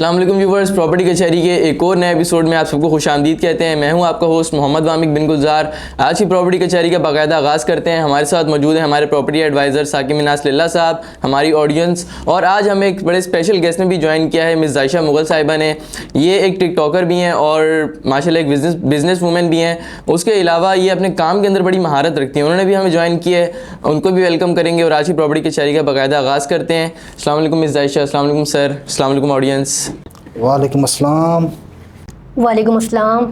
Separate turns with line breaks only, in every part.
अस्सलाम वालेकुम viewers, property कचहरी के एक और नए एपिसोड में आप सबको खुशामदीद कहते हैं। मैं हूं आपका होस्ट मोहम्मद वामिक बिन गुलजार। आज की प्रॉपर्टी कचहरी का बाकायदा आगाज़ करते हैं। हमारे साथ मौजूद है हमारे प्रॉपर्टी एडवाइज़र साकिब मिनास लिल्ला साहब, हमारी ऑडियंस, और आज हमें एक बड़े स्पेशल गेस्ट ने भी ज्वाइन किया है, मिस जायशा मुगल साहिबा ने। ये एक टिकटॉकर भी हैं और माशाल्लाह एक बिजनेस वूमेन भी हैं। उसके अलावा ये अपने काम के अंदर बड़ी महारत रखती हैं। उन्होंने भी हमें ज्वाइन किया है, उनको भी वेलकम करेंगे और आज की प्रॉपर्टी कचहरी का बाकायदा आगाज़ करते हैं। अस्सलाम वालेकुम मिस जायशा। अस्सलाम वालेकुम सर। अस्सलाम वालेकुम ऑडियंस।
वालेकुम अस्सलाम।
वालेकुम अस्सलाम।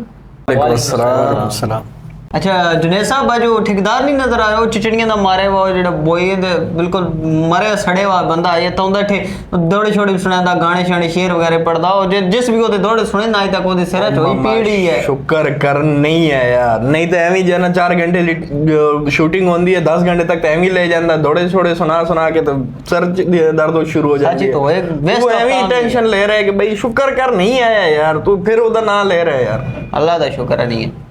वालेकुम अस्सलाम।
अच्छा जुनेद साहब, जो ठेकेदार नहीं नजर आ रहा, वो चिचड़ियां दा मारे वो जेड़ा बोई दे बिल्कुल मरे सड़े हुआ बंदा है। तो उंदा ठे दौड़े छोड़े सुनांदा, गाने शाने शेर वगैरह पढ़दा, और जिस भी ओदे दौड़े सुने ना तक ओदे सिर च होई पीड़ी है।
शुक्र कर नहीं है यार, नहीं तो एवं जो ना 4 घंटे शूटिंग होती है, 10 घंटे तक एवं ले जाता, दौड़े छोड़े सुना के तो सर दर्द शुरू हो जाती है।
तो एक
वो एवं टेंशन ले रहा है कि भाई शुक्र कर नहीं आया यार, तू फिर उधर ना ले रहा है यार।
अल्लाह का शुक्र है नहीं है।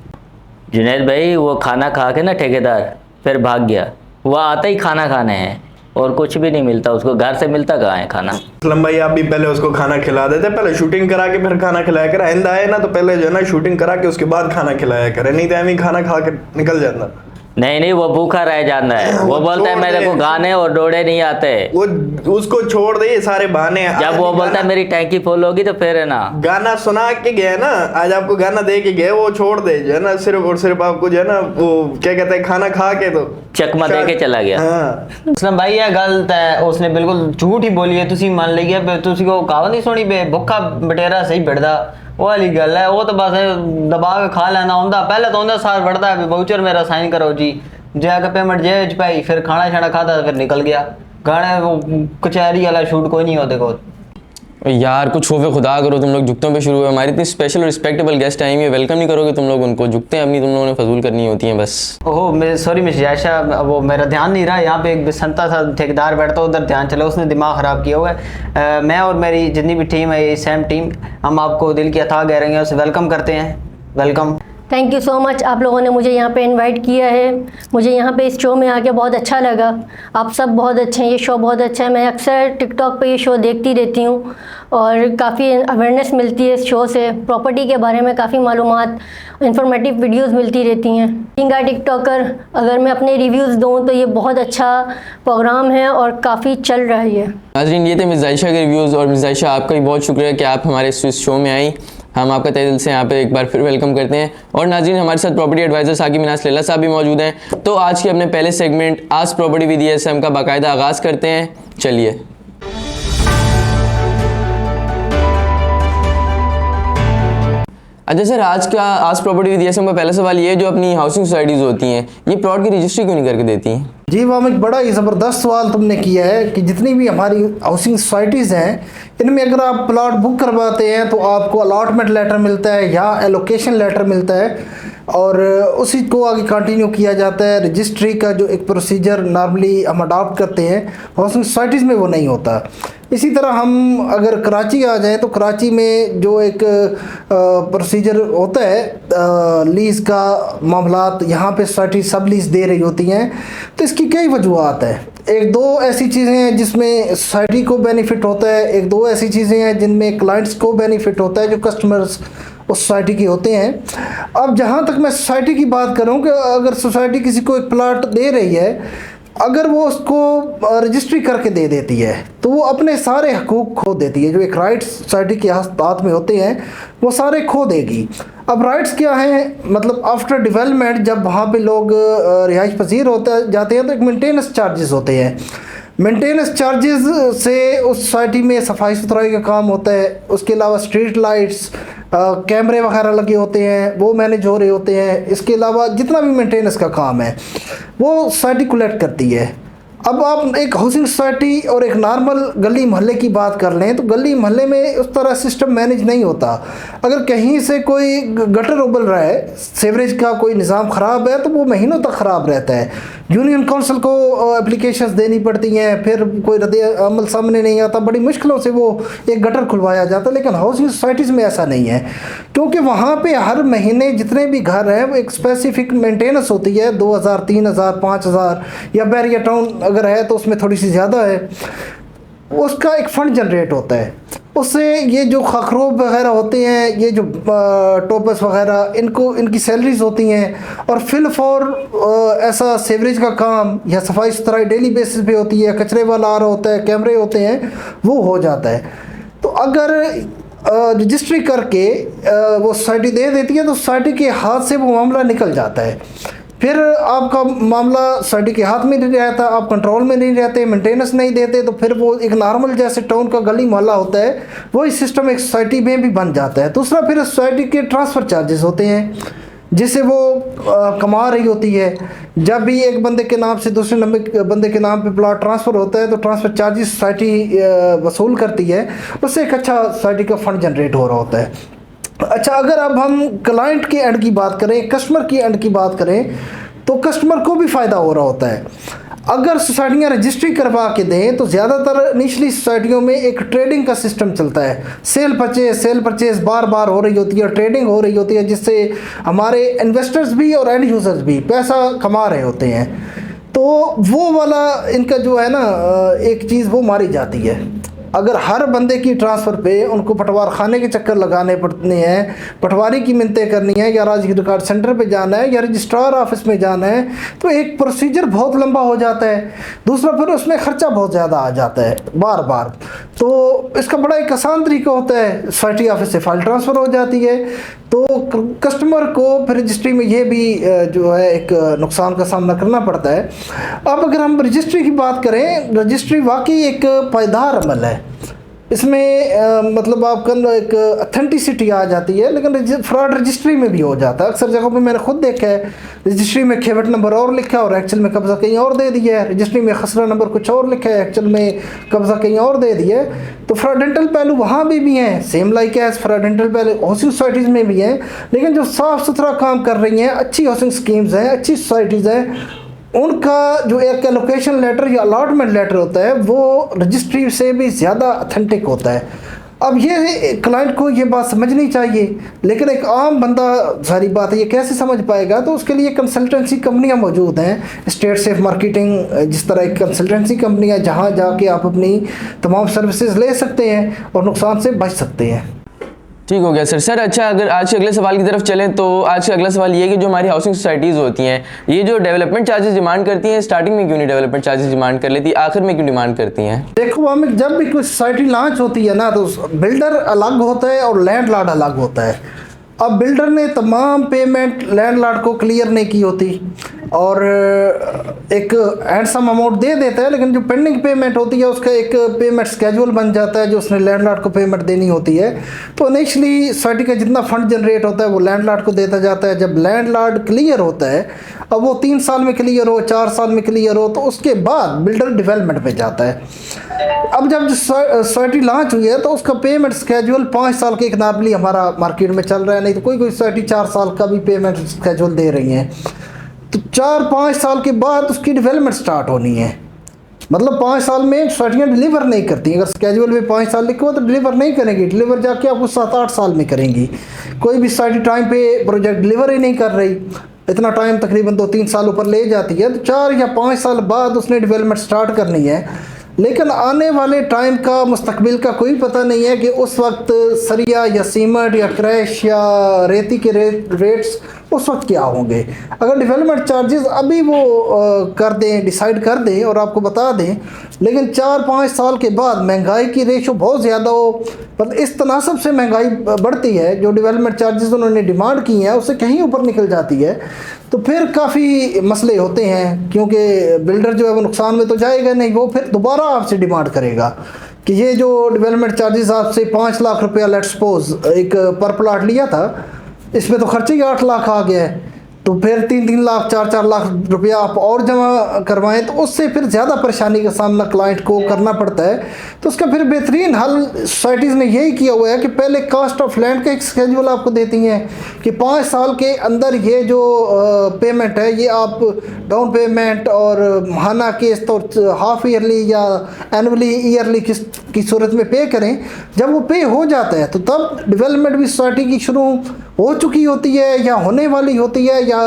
जुनैद भाई वो खाना खा के ना ठेकेदार फिर भाग गया। वो आता ही खाना खाने है और कुछ भी नहीं मिलता उसको, घर से मिलता कहाँ है खाना।
असलम भाई आप भी पहले उसको खाना खिला देते, पहले शूटिंग करा के फिर खाना खिलाया कर। आइंदा आए ना तो पहले जो है ना शूटिंग करा के उसके बाद खाना खिलाया करे, नहीं तो एवं खाना खा के निकल जाता।
नहीं वो भूखा रह जाता है। वो बोलता है मेरे को गाने और डोड़े नहीं आते।
वो उसको छोड़ दे, ये सारे बहाने।
जब वो बोलता है मेरी टैंकी फुल होगी तो फिर है ना
गाना सुना के गया ना, आज आपको गाना दे के गए, वो छोड़ दे जो है ना, सिर्फ और सिर्फ आपको जो है ना वो क्या कहते हैं खाना खा के तो
चकमा दे के चला गया।
हाँ।
असलम भाई ये गलत है, उसने बिल्कुल झूठ ही बोली है। तुसी मान लिया तुसी को कहावत नहीं सुनी बे भुखा बटेरा सही बढ़दा, वो वाली गल है। वो तो बस दबा के खा लेना होंदा, पहले तो होंदा साथ बढ़ता है वाउचर मेरा साइन करो जी, जाके पेमेंट जेब च पाई, फिर खाना शाना खाता फिर निकल गया। गाने वो कचहरी वाला शूट कोई नहीं होते को
यार कुछ होवे खुदा करो, तुम लोग झुकतों पे शुरू हुए। हमारी इतनी स्पेशल और रिस्पेक्टेबल गेस्ट आई है, वेलकम नहीं करोगे तुम लोग उनको? झुकते हैं अपनी तुम लोगों ने फजूल करनी होती है बस।
ओहो सॉरी मिस जायशा, वो मेरा ध्यान नहीं रहा। यहाँ पे एक संता सा ठेकेदार बैठता उधर ध्यान चला, उसने दिमाग ख़राब किया हुआ है। मैं और मेरी जितनी भी टीम है, ये सेम टीम, हम आपको दिल की अता कह रहे हैं, उसे वेलकम करते हैं। Welcome.
Thank you so much, आप लोगों ने मुझे यहाँ पे इनवाइट किया है। मुझे यहाँ पे इस शो में आके बहुत अच्छा लगा। आप सब बहुत अच्छे हैं, ये शो बहुत अच्छा है। मैं अक्सर टिकटॉक पे ये शो देखती रहती हूँ और काफ़ी अवेयरनेस मिलती है इस शो से। प्रॉपर्टी के बारे में काफ़ी मालूमात, इंफॉर्मेटिव वीडियोस मिलती रहती हैं। इंगा टिकटॉकर, अगर मैं अपने रिव्यूज़ दूँ तो ये बहुत अच्छा प्रोग्राम है और काफ़ी चल रहा है ये।
नाज़रीन, ये थे मिस जायशा के रिव्यूज़, और मिस जायशा आपका भी बहुत शुक्रिया कि आप हमारे इस शो में आई। हम आपका तहे दिल से यहाँ पे एक बार फिर वेलकम करते हैं। और नाज़रीन, हमारे साथ प्रॉपर्टी एडवाइज़र साकिब मिनास लिल्ला साहब भी मौजूद हैं। तो आज के अपने पहले सेगमेंट आज प्रॉपर्टी विद ESM का बाकायदा आगाज़ करते हैं। चलिए। अच्छा सर, आज प्रॉपर्टी विद ESM का पहला सवाल ये है, जो अपनी हाउसिंग सोसाइटीज़ होती हैं, ये प्लॉट की रजिस्ट्री क्यों नहीं करके देती हैं?
जी वामिक, बड़ा ही ज़बरदस्त सवाल तुमने किया है कि जितनी भी हमारी हाउसिंग सोसाइटीज़ हैं, इनमें अगर आप प्लॉट बुक करवाते हैं तो आपको अलॉटमेंट लेटर मिलता है या एलोकेशन लेटर मिलता है, और उसी को आगे कंटिन्यू किया जाता है। रजिस्ट्री का जो एक प्रोसीजर नॉर्मली हम अडॉप्ट करते हैं, हाउसिंग सोसाइटीज़ में वो नहीं होता। इसी तरह हम अगर कराची आ जाएं तो कराची में जो एक प्रोसीजर होता है लीज़ का मामलात, यहाँ पे सोसाइटी सब लीज़ दे रही होती हैं। तो इसकी कई वजूहत है। एक दो ऐसी चीज़ें हैं जिसमें सोसाइटी को बेनिफिट होता है, एक दो ऐसी चीज़ें हैं जिनमें क्लाइंट्स को बेनिफिट होता है, जो कस्टमर्स उस सोसाइटी की होते हैं। अब जहाँ तक मैं सोसाइटी की बात करूँ कि अगर सोसाइटी किसी को एक प्लाट दे रही है, अगर वो उसको रजिस्ट्री करके दे देती है तो वो अपने सारे हकूक़ खो देती है। जो एक राइट्स सोसाइटी के हाथ में होते हैं वो सारे खो देगी। अब राइट्स क्या हैं, मतलब आफ्टर डेवलपमेंट जब वहाँ पे लोग रिहाइश पजीर होते जाते हैं तो एक मेंटेनेंस चार्जेस होते हैं। मेंटेनेंस चार्जेस से उस सोसाइटी में सफाई सुथराई का काम होता है। उसके अलावा स्ट्रीट लाइट्स, कैमरे वगैरह लगे होते हैं, वो मैनेज हो रहे होते हैं। इसके अलावा जितना भी मेंटेनेंस का काम है वो सोसाइटी कलेक्ट करती है। अब आप एक हाउसिंग सोसाइटी और एक नॉर्मल गली मोहल्ले की बात कर लें तो गली मोहल्ले में उस तरह सिस्टम मैनेज नहीं होता। अगर कहीं से कोई गटर उबल रहा है, सीवरेज का कोई निज़ाम ख़राब है, तो वो महीनों तक ख़राब रहता है। यूनियन काउंसिल को एप्लीकेशंस देनी पड़ती हैं, फिर कोई रद्द अमल सामने नहीं आता, बड़ी मुश्किलों से वो एक गटर खुलवाया जाता है। लेकिन हाउसिंग सोसाइटीज़ में ऐसा नहीं है, क्योंकि वहाँ पे हर महीने जितने भी घर हैं वो एक स्पेसिफिक मेंटेनेंस होती है। 2000, 3000, 5000, या बैरियर टाउन अगर है तो उसमें थोड़ी सी ज़्यादा है। उसका एक फ़ंड जनरेट होता है। उससे ये जो खखरोब वगैरह होते हैं, ये जो टोपस वगैरह, इनकी सैलरीज होती हैं, और फिल फॉर ऐसा सेवरेज का काम या सफाई सुथराई डेली बेसिस पे होती है, कचरे वाला आ रहा होता है, कैमरे होते हैं, वो हो जाता है। तो अगर रजिस्ट्री करके वो सोसाइटी दे देती है तो सोसाइटी के हाथ से वो मामला निकल जाता है। फिर आपका मामला सोसाइटी के हाथ में नहीं रहता, आप कंट्रोल में नहीं रहते, मेंटेनेंस नहीं देते, तो फिर वो एक नॉर्मल जैसे टाउन का गली मोहल्ला होता है वही सिस्टम एक सोसाइटी में भी बन जाता है। दूसरा, फिर सोसाइटी के ट्रांसफ़र चार्जेस होते हैं जिससे वो कमा रही होती है। जब भी एक बंदे के नाम से दूसरे बंदे के नाम पे प्लॉट ट्रांसफ़र होता है तो ट्रांसफ़र चार्जेस सोसाइटी वसूल करती है, उससे एक अच्छा सोसाइटी का फंड जनरेट हो रहा होता है। अच्छा, अगर अब हम क्लाइंट के एंड की बात करें, कस्टमर की एंड की बात करें, तो कस्टमर को भी फ़ायदा हो रहा होता है। अगर सोसाइटियाँ रजिस्ट्री करवा के दें तो ज़्यादातर निचली सोसाइटियों में एक ट्रेडिंग का सिस्टम चलता है, सेल परचेज बार बार हो रही होती है, ट्रेडिंग हो रही होती है, जिससे हमारे इन्वेस्टर्स भी और एंड यूज़र्स भी पैसा कमा रहे होते हैं। तो वो वाला इनका जो है ना, एक चीज़ वो मारी जाती है। अगर हर बंदे की ट्रांसफ़र पे उनको पटवार खाने के चक्कर लगाने पड़ते हैं, पटवारी की मिन्नतें करनी है, या राज्य रिकॉर्ड सेंटर पे जाना है, या रजिस्ट्रार ऑफिस में जाना है, तो एक प्रोसीजर बहुत लंबा हो जाता है। दूसरा, फिर उसमें ख़र्चा बहुत ज़्यादा आ जाता है बार बार। तो इसका बड़ा एक आसान तरीका होता है, सोसाइटी ऑफिस से फाइल ट्रांसफ़र हो जाती है। तो कस्टमर को फिर रजिस्ट्री में ये भी जो है एक नुकसान का सामना करना पड़ता है। अब अगर हम रजिस्ट्री की बात करें, रजिस्ट्री वाकई एक पायदार अमल है। इसमें मतलब आपका एक अथेंटिसिटी आ जाती है, लेकिन फ्रॉड रजिस्ट्री में भी हो जाता है। अक्सर जगहों पे मैंने खुद देखा है, रजिस्ट्री में खेवट नंबर और लिखा है और एक्चुअल में कब्ज़ा कहीं और दे दिया है, रजिस्ट्री में खसरा नंबर कुछ और लिखा है, एक्चुअल में कब्ज़ा कहीं और दे दिया है। तो फ्रॉडेंटल पहलू वहाँ भी हैं, सेम लाइक एज फ्रॉडेंटल पहलू हाउसिंग सोसाइटीज़ में भी हैं। लेकिन जो साफ़ सुथरा काम कर रही हैं, अच्छी हाउसिंग स्कीम्स हैं, अच्छी सोसाइटीज़ हैं, उनका जो एक एलोकेशन लेटर या अलॉटमेंट लेटर होता है वो रजिस्ट्री से भी ज़्यादा अथेंटिक होता है। अब ये क्लाइंट को ये बात समझनी चाहिए, लेकिन एक आम बंदा, सारी बात है, ये कैसे समझ पाएगा? तो उसके लिए कंसल्टेंसी कंपनियां मौजूद हैं, स्टेट सेफ मार्केटिंग जिस तरह एक कंसल्टेंसी कंपनी है, जहां जाके आप अपनी तमाम सर्विसेज ले सकते हैं और नुकसान से बच सकते हैं।
ठीक हो गया सर। अच्छा, अगर आज के अगले सवाल की तरफ चलें तो आज का अगला सवाल ये है कि जो हमारी हाउसिंग सोसाइटीज़ होती हैं, ये जो डेवलपमेंट चार्जेस डिमांड करती हैं, स्टार्टिंग में क्यों नहीं डेवलपमेंट चार्जेस डिमांड कर लेती, आखिर में क्यों डिमांड करती हैं?
देखो, हमें जब भी कोई सोसाइटी लॉन्च होती है ना, तो बिल्डर अलग होता है और लैंडलॉर्ड अलग होता है। अब बिल्डर ने तमाम पेमेंट लैंडलॉर्ड को क्लियर नहीं की होती और एक हैंडसम अमाउंट दे देता है, लेकिन जो पेंडिंग पेमेंट होती है उसका एक पेमेंट स्केड्यूल बन जाता है जो उसने लैंडलॉर्ड को पेमेंट देनी होती है। तो इनिशियली सोसाइटी का जितना फंड जनरेट होता है वो लैंडलॉर्ड को देता जाता है। जब लैंडलॉर्ड क्लियर होता है, अब वो 3 साल में क्लियर हो, 4 साल में क्लियर हो, तो उसके बाद बिल्डर डेवलपमेंट पे जाता है। अब जब सोसाइटी लॉन्च हुई है तो उसका पेमेंट स्केड्यूल 5 साल के एक नॉर्मली हमारा मार्केट में चल रहा है, नहीं तो कोई सोसाइटी 4 साल का भी पेमेंट स्केड्यूल दे रही है। तो 4-5 साल के बाद उसकी डेवलपमेंट स्टार्ट होनी है। मतलब 5 साल में सोसाइटियाँ डिलीवर नहीं करती। अगर स्केड्यूल में 5 साल लिखो तो डिलीवर नहीं करेंगी, डिलीवर जाके आपको 7-8 साल में करेंगी। कोई भी सोसाइटी टाइम पे प्रोजेक्ट डिलीवर ही नहीं कर रही, इतना टाइम तकरीबन 2-3 साल ऊपर ले जाती है, तो 4 या 5 साल बाद उसने डेवलपमेंट स्टार्ट करनी है। लेकिन आने वाले टाइम का, मुस्तकबिल का कोई पता नहीं है कि उस वक्त सरिया या सीमेंट या क्रैश या रेती के रेट्स उस वक्त क्या होंगे। अगर डेवलपमेंट चार्जेस अभी वो कर दें, डिसाइड कर दें और आपको बता दें, लेकिन 4-5 साल के बाद महंगाई की रेशो बहुत ज़्यादा हो, मतलब इस तनासब से महंगाई बढ़ती है, जो डेवलपमेंट चार्जेस उन्होंने डिमांड की हैं उससे कहीं ऊपर निकल जाती है, तो फिर काफ़ी मसले होते हैं। क्योंकि बिल्डर जो है वो नुकसान में तो जाएगा नहीं, वो फिर दोबारा आपसे डिमांड करेगा कि ये जो डेवलपमेंट चार्जेस आपसे 5 लाख रुपया लेट्स सपोज एक पर प्लाट लिया था, इसमें तो खर्चे ही 8 लाख आ गया है, तो फिर 3-3 लाख 4-4 लाख रुपया आप और जमा करवाएं तो उससे फिर ज़्यादा परेशानी का सामना क्लाइंट को करना पड़ता है। तो उसका फिर बेहतरीन हल सोसाइटीज़ ने यही किया हुआ है कि पहले कास्ट ऑफ लैंड का एक स्केड्यूल आपको देती हैं कि 5 साल के अंदर ये जो पेमेंट है ये आप डाउन पेमेंट और माहाना किस्त और हाफ ईयरली या एनुअली ईयरली किस्त की सूरत में पे करें। जब वो पे हो जाता है तो तब डेवलपमेंट भी सोसाइटी की शुरू हो चुकी होती है या होने वाली होती है या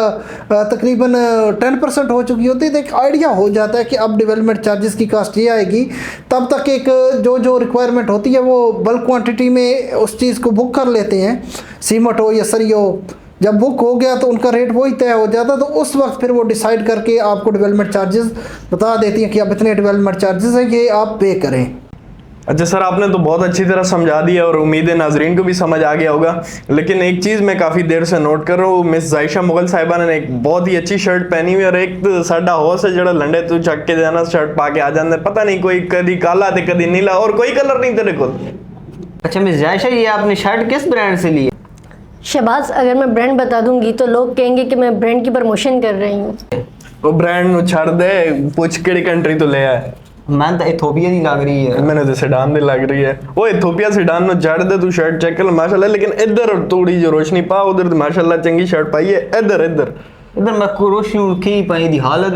तकरीबन 10% हो चुकी होती है, तो एक आइडिया हो जाता है कि अब डेवलपमेंट चार्जेस की कास्ट ये आएगी। तब तक एक जो रिक्वायरमेंट होती है वो बल्क क्वांटिटी में उस चीज़ को बुक कर लेते हैं, सीमेंट हो या सरिया हो। जब बुक हो गया तो उनका रेट वही तय हो जाता, तो उस वक्त फिर वो डिसाइड करके आपको डेवलपमेंट चार्जेस बता देती हैं कि अब इतने डेवलपमेंट चार्जेस हैं, ये आप पे करें।
अच्छा सर, आपने तो बहुत अच्छी तरह समझा दिया और उम्मीद है नाजरीन को भी समझ आ गया होगा। लेकिन एक चीज़ मैं काफ़ी देर से नोट कर रहा हूँ, मिस जायशा मुगल साहिबा ने एक बहुत ही अच्छी शर्ट पहनी हुई और एक तो साडा होश है जड़ा लंडे तू चक के जाना शर्ट पा के आ जाता, पता नहीं कोई कभी काला थे कभी नीला और कोई कलर नहीं तेरे को।
अच्छा मिस जायशा, ये आपने शर्ट किस ब्रांड से ली है?
शहबाज, अगर मैं ब्रांड बता दूंगी तो लोग कहेंगे कि मैं ब्रांड की प्रमोशन कर रही हूँ।
वो ब्रांड छड़ दे, पूछ केड़ी कंट्री तो ले आए।
मैं तो इथोपिया की लग रही है।
मैंने तो सूडान दी लग रही है। वो इथोपिया सूडान में जड़ दे तू शर्ट चेक कर माशाल्लाह, लेकिन इधर थोड़ी जो रोशनी पा, उधर तो माशाल्लाह चंगी शर्ट पाई है। इधर इधर
इधर मैं रोशनी उड़की पाई दी हालत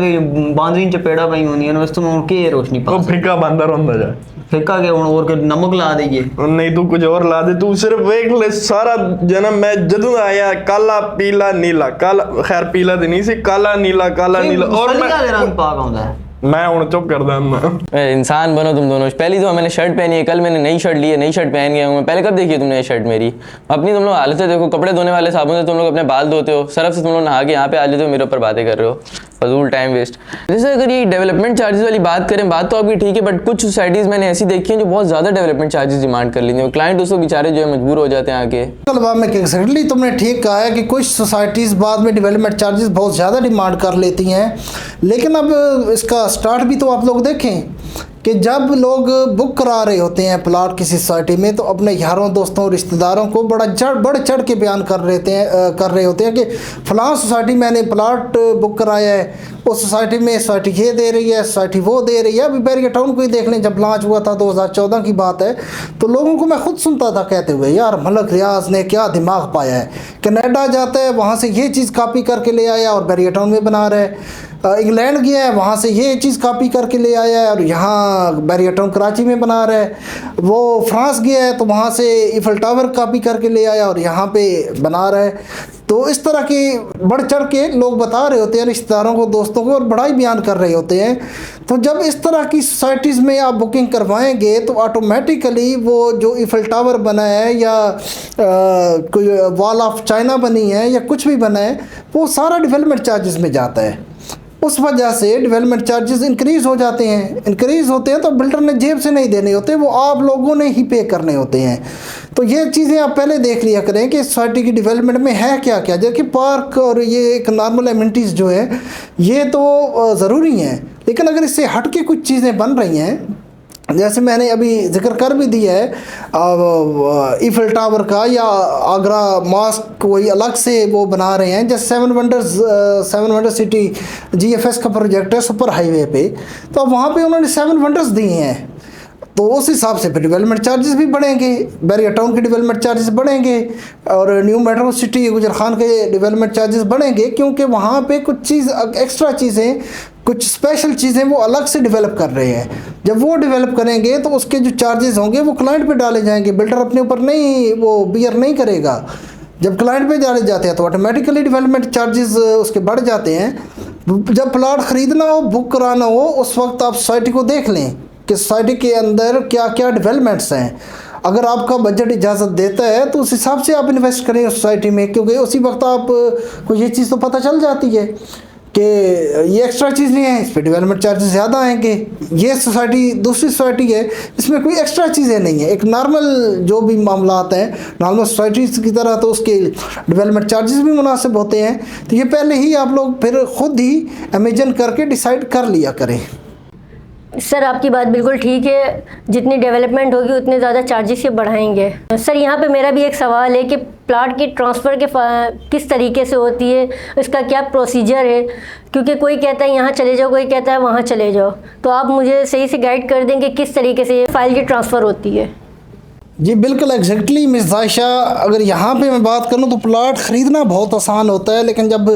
बांदरी चपेड़ा पाई होनी है, वैसे मैं उड़के रोशनी पा।
वो फिक्का बंदर होता जा
फिक्का के और के नमक ला देंगे।
नहीं तू कुछ और ला दे, तू सिर्फ देख ले सारा जन्म मैं जदू आया काला पीला नीला, काला खैर पीला तो नहीं सी, काला नीला और मैं
रंग पाक होता है।
मैं हूं चुप कर दा।
इंसान बनो तुम दोनों। पहली तो मैंने शर्ट पहनी है, कल मैंने नई शर्ट ली है, नई शर्ट पहन गया हूँ मैं। पहले कब देखी है तुमने ये शर्ट मेरी? अपनी तुम लोग हालत देखो, कपड़े धोने वाले साबुन से तुम लोग अपने बाल धोते हो, सरफ से तुम लोग नहा के यहाँ पे आ जाते हो, मेरे ऊपर बातें कर रहे हो, फजूल टाइम वेस्ट। जैसे अगर ये डेवलपमेंट चार्जेस वाली बात करें, बात तो आपकी ठीक है, बट कुछ सोसाइटीज़ मैंने ऐसी देखी हैं जो बहुत ज़्यादा डेवलपमेंट चार्जेस डिमांड कर लेती हैं। क्लाइंट उसको बेचारे जो है मजबूर हो जाते हैं आके।
तलबा में एक्जैक्टली तुमने ठीक कहा है कि कुछ सोसाइटीज़ बाद में डेवलपमेंट चार्जेस बहुत ज़्यादा डिमांड कर लेती हैं। लेकिन अब इसका स्टार्ट भी तो आप लोग देखें कि जब लोग बुक करा रहे होते हैं प्लाट किसी सोसाइटी में, तो अपने यारों दोस्तों रिश्तेदारों को बढ़ चढ़ के बयान कर रहे होते हैं कि फ़लाँ सोसाइटी मैंने प्लाट बुक कराया है, उस सोसाइटी में सोसाइटी ये दे रही है, सोसाइटी वो दे रही है। अभी बैरिया टाउन को ही देख लें, जब लॉन्च हुआ था 2014 की बात है, तो लोगों को मैं खुद सुनता था कहते हुए, यार मलक रियाज ने क्या दिमाग पाया है, कनाडा जाता है वहाँ से ये चीज़ कॉपी करके ले आया और बैरिया टाउन में बना रहा है, इंग्लैंड गया है वहाँ से ये चीज़ कॉपी करके ले आया है और यहाँ बैरिया टाउन कराची में बना रहा है, वो फ्रांस गया है तो वहाँ से ईफल टावर कॉपी करके ले आया और यहाँ पे बना रहा है। तो इस तरह के बढ़ चढ़ के लोग बता रहे होते हैं रिश्तेदारों को, दोस्तों को, और बड़ा ही बयान कर रहे होते हैं। तो जब इस तरह की सोसाइटीज़ में आप बुकिंग करवाएंगे तो ऑटोमेटिकली वो जो ईफल टावर बना है या कोई वॉल ऑफ चाइना बनी है या कुछ भी बना है, वो सारा डेवलपमेंट चार्जेस में जाता है। उस वजह से डेवलपमेंट चार्जेस इंक्रीज़ हो जाते हैं। इंक्रीज़ होते हैं तो बिल्डर ने जेब से नहीं देने होते, वो आप लोगों ने ही पे करने होते हैं। तो ये चीज़ें आप पहले देख लिया करें कि सोसाइटी की डेवलपमेंट में है क्या क्या, जबकि पार्क और ये एक नॉर्मल एमिनिटीज़ जो है ये तो ज़रूरी हैं, लेकिन अगर इससे हट के कुछ चीज़ें बन रही हैं, जैसे मैंने अभी जिक्र कर भी दिया है ईफल टावर का, या आगरा मॉस्क कोई अलग से वो बना रहे हैं, जैसे सेवन वंडर सिटी GFS का प्रोजेक्ट है सुपर हाईवे पे, तो अब वहाँ पे उन्होंने 7 वंडर्स दिए हैं, तो उस हिसाब से फिर डेवलपमेंट चार्जेस भी बढ़ेंगे, बैरिया टाउन के डेवलपमेंट चार्जेस बढ़ेंगे और न्यू मेट्रो सिटी गुजर खान के डेवलपमेंट चार्जेस बढ़ेंगे, क्योंकि वहाँ पे कुछ चीज़ एक्स्ट्रा चीज़ें, कुछ स्पेशल चीज़ें वो अलग से डेवलप कर रहे हैं। जब वो डेवलप करेंगे तो उसके जो चार्जेस होंगे वो क्लाइंट पे डाले जाएंगे, बिल्डर अपने ऊपर नहीं वो बियर नहीं करेगा। जब क्लाइंट पे डाले जाते हैं तो ऑटोमेटिकली डेवलपमेंट चार्जेस उसके बढ़ जाते हैं। जब प्लाट ख़रीदना हो, बुक कराना हो, उस वक्त आप सोसाइटी को देख लें कि सोसाइटी के अंदर क्या क्या डेवलपमेंट्स हैं। अगर आपका बजट इजाज़त देता है तो उस हिसाब से आप इन्वेस्ट करें उस सोसाइटी में, क्योंकि उसी वक्त आपको ये चीज़ तो पता चल जाती है कि ये एक्स्ट्रा चीज़ नहीं है, इस पर डेवलपमेंट चार्जेस ज़्यादा आएंगे। ये सोसाइटी दूसरी सोसाइटी है, इसमें कोई एक्स्ट्रा चीज़ें नहीं है, एक नॉर्मल जो भी मामलात हैं नॉर्मल सोसाइटीज़ की तरह, तो उसके डेवलपमेंट चार्जेस भी मुनासिब होते हैं। तो ये पहले ही आप लोग फिर ख़ुद ही इमेजिन करके डिसाइड कर लिया करें।
सर आपकी बात बिल्कुल ठीक है, जितनी डेवलपमेंट होगी उतने ज़्यादा चार्जेस ये बढ़ाएंगे। सर यहाँ पे मेरा भी एक सवाल है कि प्लाट की ट्रांसफ़र के किस तरीके से होती है, इसका क्या प्रोसीजर है, क्योंकि कोई कहता है यहाँ चले जाओ, कोई कहता है वहाँ चले जाओ, तो आप मुझे सही से गाइड कर दें कि किस तरीके से ये फाइल की ट्रांसफ़र होती है।
जी बिल्कुल एग्जैक्टली मिस जायशा, अगर यहाँ पे मैं बात करूँ तो प्लाट ख़रीदना बहुत आसान होता है, लेकिन जब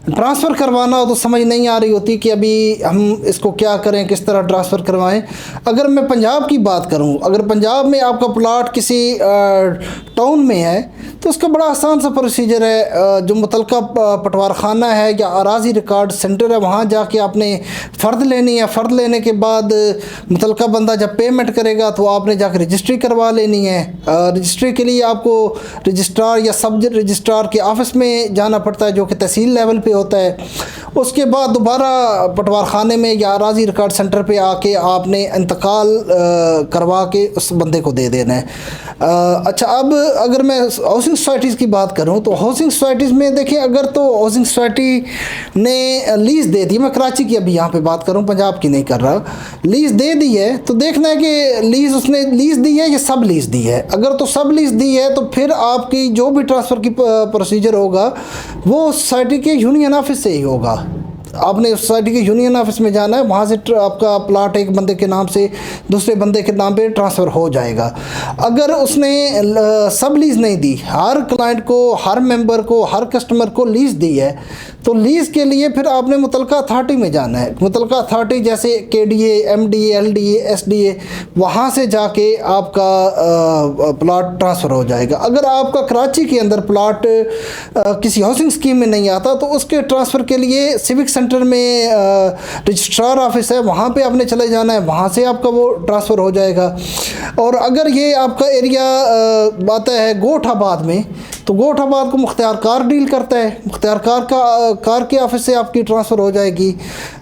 ट्रांसफ़र करवाना हो तो समझ नहीं आ रही होती कि अभी हम इसको क्या करें, किस तरह ट्रांसफ़र करवाएं। अगर मैं पंजाब की बात करूँ, अगर पंजाब में आपका प्लाट किसी टाउन में है तो उसका बड़ा आसान सा प्रोसीजर है। जो मुतलका पटवार खाना है या अराजी रिकॉर्ड सेंटर है, वहाँ जाके आपने फ़र्द लेनी है। फ़र्द लेने के बाद मुतलका बंदा जब पेमेंट करेगा तो आपने जाकर रजिस्ट्री करवा लेनी है। रजिस्ट्री के लिए आपको रजिस्ट्रार या सब रजिस्ट्रार के ऑफ़िस में जाना पड़ता है, जो कि तहसील लेवल पे होता है। उसके बाद दोबारा पटवार खाने में या अराजी रिकॉर्ड सेंटर पे आके आपने इंतकाल करवा के उस बंदे को दे देना है। अच्छा, अब अगर मैं हाउसिंग सोसाइटीज़ की बात करूं तो हाउसिंग सोसाइटीज़ में देखिए, अगर तो हाउसिंग सोसाइटी ने लीज़ दे दी, मैं कराची की अभी यहाँ पे बात करूं, पंजाब की नहीं कर रहा, लीज़ दे दी है तो देखना है कि लीज़ उसने लीज़ दी है या सब लीज़ दी है। अगर तो सब लीज़ दी है तो फिर आपकी जो भी ट्रांसफ़र की प्रोसीजर होगा वो सोसाइटी के यूनियन ऑफिस से ही होगा। आपने सोसाइटी के यूनियन ऑफिस में जाना है, वहाँ से आपका प्लाट एक बंदे के नाम से दूसरे बंदे के नाम पे ट्रांसफ़र हो जाएगा। अगर उसने सब लीज़ नहीं दी, हर क्लाइंट को, हर मेंबर को, हर कस्टमर को लीज़ दी है, तो लीज़ के लिए फिर आपने मुतलका अथॉरिटी में जाना है। मुतलका अथॉरिटी जैसे KDA, MDA, LDA, SDA, वहाँ से जाके आपका प्लाट ट्रांसफ़र हो जाएगा। अगर आपका कराची के अंदर प्लाट किसी हाउसिंग स्कीम में नहीं आता तो उसके ट्रांसफ़र के लिए सिविक सेंटर में रजिस्ट्रार ऑफिस है, वहाँ पे आपने चले जाना है, वहाँ से आपका वो ट्रांसफ़र हो जाएगा। और अगर ये आपका एरिया आता है गोठाबाद में, तो गोठाबाद को मुख्तियार कार डील करता है, मुख्तियार कार के ऑफिस से आपकी ट्रांसफ़र हो जाएगी।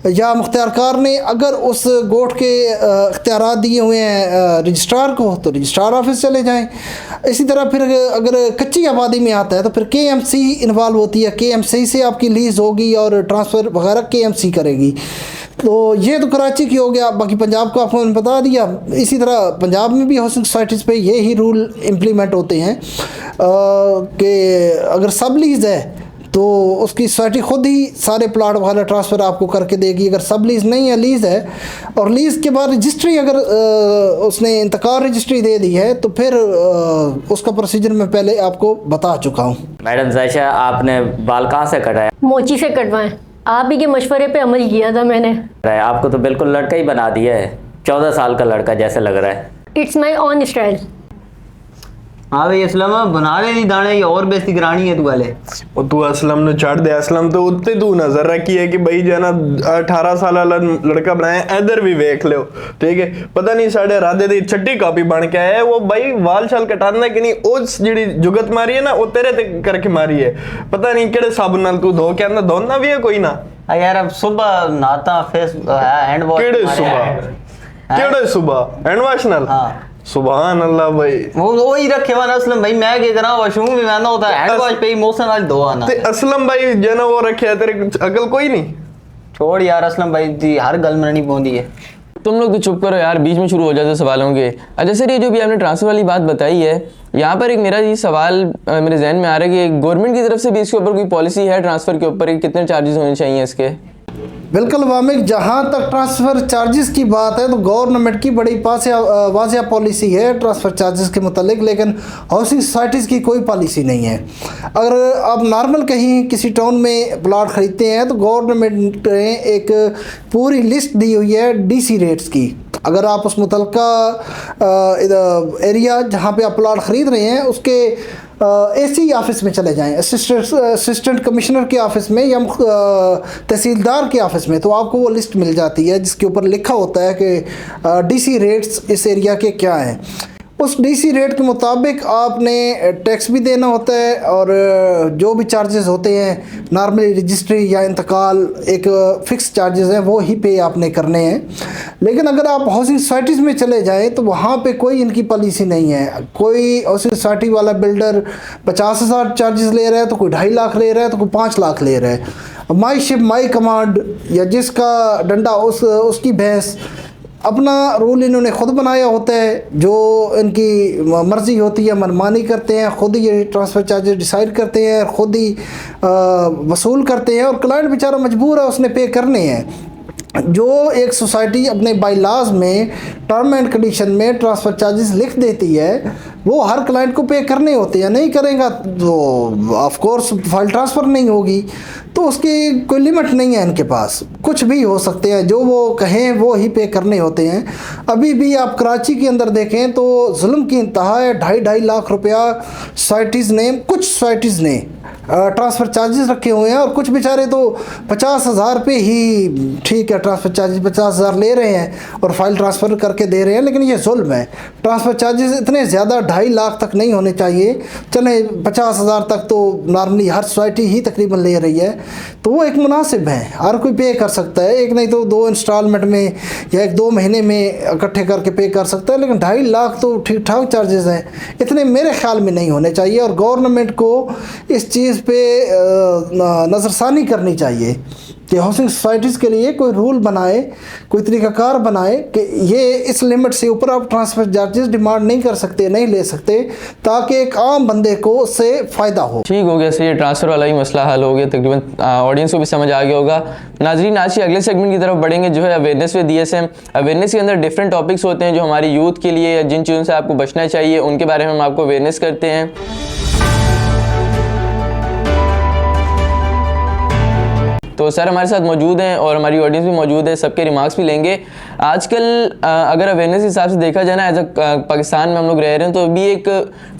या मुख्तियार कार ने अगर उस गोठ के इख्तियारात दिए हुए हैं रजिस्ट्रार को, तो रजिस्ट्रार ऑफिस चले जाएं। इसी तरह फिर अगर कच्ची आबादी में आता है तो फिर KMC इन्वॉल्व होती है, KMC से आपकी लीज़ होगी और ट्रांसफ़र वगैरह KMC करेगी। तो ये तो कराची की हो गया, बाकी पंजाब को आपको मैंने बता दिया। इसी तरह पंजाब में भी हाउसिंग सोसाइटीज़ पे ये ही रूल इम्प्लीमेंट होते हैं कि अगर सब लीज़ है तो उसकी सोसाइटी खुद ही सारे प्लाट वाला ट्रांसफ़र आपको करके देगी। अगर सब लीज़ नहीं है, लीज़ है, और लीज़ के बाद रजिस्ट्री अगर उसने इंतकाल रजिस्ट्री दे दी है तो फिर उसका प्रोसीजर मैं पहले आपको बता चुका हूँ।
मैडम जायशा, आपने बाल कहाँ से कटाया?
मोची से कटवाएं। आप ही के मशवरे पे अमल किया था मैंने।
आपको तो बिल्कुल लड़का ही बना दिया है, 14 साल का लड़का जैसे लग रहा है।
It's my on style.
हाँ भाई असलम, बना ले नहीं दाने, ये और बेइज्जती करानी है तू वाले।
और तू असलम ने चढ़ दे। असलम तो उत्ते तू नजर रखी है कि भाई जो है ना 18 साल वाला लड़का बनाया, इधर भी देख लो, ठीक है। पता नहीं साढ़े राधे दी छठी कापी बन के आया है वो भाई। वाल शाल कटाना कि नहीं, उस जिहड़ी जुगत मारी है ना वो तेरे ते करके मारी है। पता नहीं केड़े साबुन नाल तू धो के आंदा, धोना भी है कोई ना
यार। अब सुबह नहाता फेस हैंड वॉश,
केड़े सुबह हैंड वॉश नाल?
हाँ
सुभान अल्लाह भाई,
वो ही रखे वाला असलम भाई। मैं क्या करा, वॉशरूम में आना होता है, हैंड वॉश पे ही मोशन वाली धो आना।
ते असलम भाई जना वो रखे है, तेरे अकल कोई नहीं?
छोड़ यार असलम भाई जी, हर गल में नहीं पहुंची है।
तुम लोग तो चुप करो यार, बीच में शुरू हो जाते सवालों के। अच्छा सर, ये जो भी आपने ट्रांसफ़र वाली बात बताई है, यहाँ पर एक मेरा ये सवाल मेरे जहन में आ रहा है कि गवर्नमेंट की तरफ से भी इसके ऊपर कोई पॉलिसी है ट्रांसफ़र के ऊपर, कितने चार्जेस होने चाहिए इसके?
बिल्कुल वामिक, जहाँ तक ट्रांसफ़र चार्जेस की बात है तो गवर्नमेंट की बड़ी वाज़िया पॉलिसी है ट्रांसफ़र चार्जेस के मुतालिक, लेकिन हाउसिंग सोसाइटीज़ की कोई पॉलिसी नहीं है। अगर आप नॉर्मल कहीं किसी टाउन में प्लाट ख़रीदते हैं तो गवर्नमेंट ने एक पूरी लिस्ट दी हुई है DC रेट्स की। अगर आप उस मुतलका एरिया जहाँ पे आप प्लाट ख़रीद रहे हैं उसके AC ऑफिस में चले जाएं, असिस्टेंट कमिश्नर के ऑफिस में या तहसीलदार के ऑफिस में, तो आपको वो लिस्ट मिल जाती है जिसके ऊपर लिखा होता है कि DC रेट्स इस एरिया के क्या हैं। उस DC रेट के मुताबिक आपने टैक्स भी देना होता है और जो भी चार्जेस होते हैं नॉर्मली रजिस्ट्री या इंतकाल, एक फ़िक्स चार्जेस हैं वो ही पे आपने करने हैं। लेकिन अगर आप हाउसिंग सोसाइटीज़ में चले जाएं तो वहाँ पे कोई इनकी पॉलिसी नहीं है। कोई हाउसिंग सोसाइटी वाला बिल्डर 50,000 चार्जेस ले रहा है तो कोई 2.5 लाख ले रहा है तो कोई 5 लाख ले रहा है। माई शिप माई कमांड, या जिसका डंडा उसकी भैंस, अपना रूल इन्होंने ख़ुद बनाया होता है। जो इनकी मर्ज़ी होती है मनमानी करते हैं, ख़ुद ही ये ट्रांसफ़र चार्जेस डिसाइड करते हैं, ख़ुद ही वसूल करते हैं और क्लाइंट बेचारा मजबूर है उसने पे करने हैं। जो एक सोसाइटी अपने बाईलाज में टर्म एंड कंडीशन में ट्रांसफ़र चार्जेस लिख देती है वो हर क्लाइंट को पे करने होते हैं, नहीं करेगा तो ऑफ कोर्स फाइल ट्रांसफ़र नहीं होगी। तो उसकी कोई लिमिट नहीं है, इनके पास कुछ भी हो सकते हैं, जो वो कहें वो ही पे करने होते हैं। अभी भी आप कराची के अंदर देखें तो जुल्म की इंतहा है, 2.5 लाख रुपया सोसाइटीज़ ने, कुछ सोसाइटीज़ ने ट्रांसफ़र चार्जेस रखे हुए हैं और कुछ बेचारे तो 50,000 पे ही ठीक है ट्रांसफ़र चार्जेस 50,000 ले रहे हैं और फाइल ट्रांसफ़र करके दे रहे हैं, लेकिन ये जुल्म है। ट्रांसफ़र चार्जेस इतने ज़्यादा 2.5 लाख तक नहीं होने चाहिए, चले 50,000 तक तो नॉर्मली हर सोसाइटी ही तकरीबन ले रही है, तो वो एक मुनासिब है, हर कोई पे कर सकता है, एक नहीं तो 2 इंस्टॉलमेंट में या 1-2 महीने में इकट्ठे करके पे कर सकता है, लेकिन 2.5 लाख तो ठीक ठाक चार्जेस हैं, इतने मेरे ख्याल में नहीं होने चाहिए। और गवर्नमेंट को इस चीज़ पे नज़रसानी करनी चाहिए कि हाउसिंग सोसाइटीज़ के लिए कोई रूल बनाए, कोई तरीक़ाकार बनाए कि ये इस लिमिट से ऊपर आप ट्रांसफ़र चार्जेस डिमांड नहीं कर सकते, नहीं ले सकते, ताकि एक आम बंदे को उससे फ़ायदा हो।
ठीक हो गया, सही ये ट्रांसफ़र वाला ही मसला हल हो गया, तकरीबन ऑडियंस को भी समझ आ गया होगा। नाजरीन, आज के अगले सेगमेंट की तरफ बढ़ेंगे, जो है अवेयरनेस विद DSM। अवेयरनेस के अंदर डिफरेंट टॉपिक्स होते हैं जो हमारी यूथ के लिए या जिन चीज़ों से आपको बचना चाहिए उनके बारे में हम आपको अवेयरनेस करते हैं। तो सर हमारे साथ मौजूद हैं और हमारी ऑडियंस भी मौजूद है, सबके रिमार्क्स भी लेंगे। आजकल अगर अवेयरनेस के हिसाब से देखा जाए ना, एज पाकिस्तान में हम लोग रह रहे हैं तो अभी एक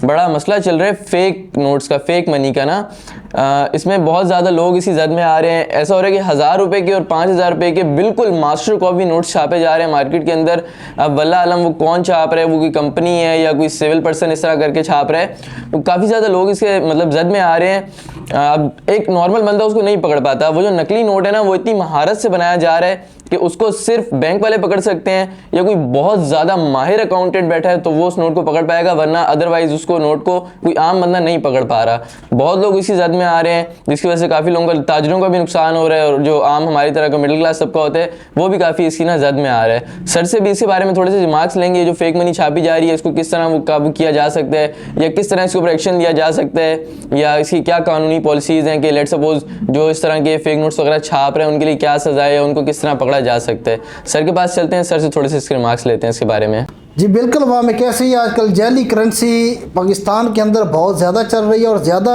बड़ा मसला चल रहा है फेक नोट्स का, फेक मनी का ना। इसमें बहुत ज़्यादा लोग इसी जद में आ रहे हैं। ऐसा हो रहा है कि 1000 रुपये के और 5000 रुपये के बिल्कुल मास्टर कॉपी नोट्स छापे जा रहे हैं मार्केट के अंदर। अब वल्लाह आलम वो कौन छाप रहा है, वो कोई कंपनी है या कोई सिविल पर्सन इस तरह करके छाप रहा है, तो काफ़ी ज़्यादा लोग इसके मतलब जद में आ रहे हैं। अब एक नॉर्मल बंदा उसको नहीं पकड़ पाता। वो जो नकली नोट है ना, वो इतनी महारत से बनाया जा रहा है कि उसको सिर्फ बैंक वाले पकड़ सकते हैं या कोई बहुत ज़्यादा माहिर अकाउंटेंट बैठा है तो वो उस नोट को पकड़ पाएगा, वरना अदरवाइज उसको नोट को कोई आम बंदा नहीं पकड़ पा रहा। बहुत लोग इसी जद में आ रहे हैं, जिसकी वजह से काफ़ी लोगों का, ताजरों का भी नुकसान हो रहा है और जो आम हमारी तरह का मिडिल क्लास सबका होता है वो भी काफ़ी इसकी ना जद में आ रहा है। सर से भी इसके बारे में थोड़े से रिमार्क्स लेंगे, जो फेक मनी छापी जा रही है इसको किस तरह वो काबू किया जा सकता है या किस तरह इसके ऊपर एक्शन लिया जा सकता है, या इसकी क्या कानूनी पॉलिसीज़ हैं कि लेट सपोज जो इस तरह के फेक नोट्स वगैरह छाप रहे हैं उनके लिए क्या सज़ा है, उनको किस तरह पकड़ा जा सकता है। सर के पास चलते हैं, सर से थोड़े से इसके रिमार्क्स लेते हैं इसके बारे में।
जी बिल्कुल, वहाँ में कैसे ही आजकल जैली करेंसी पाकिस्तान के अंदर बहुत ज़्यादा चल रही है और ज़्यादा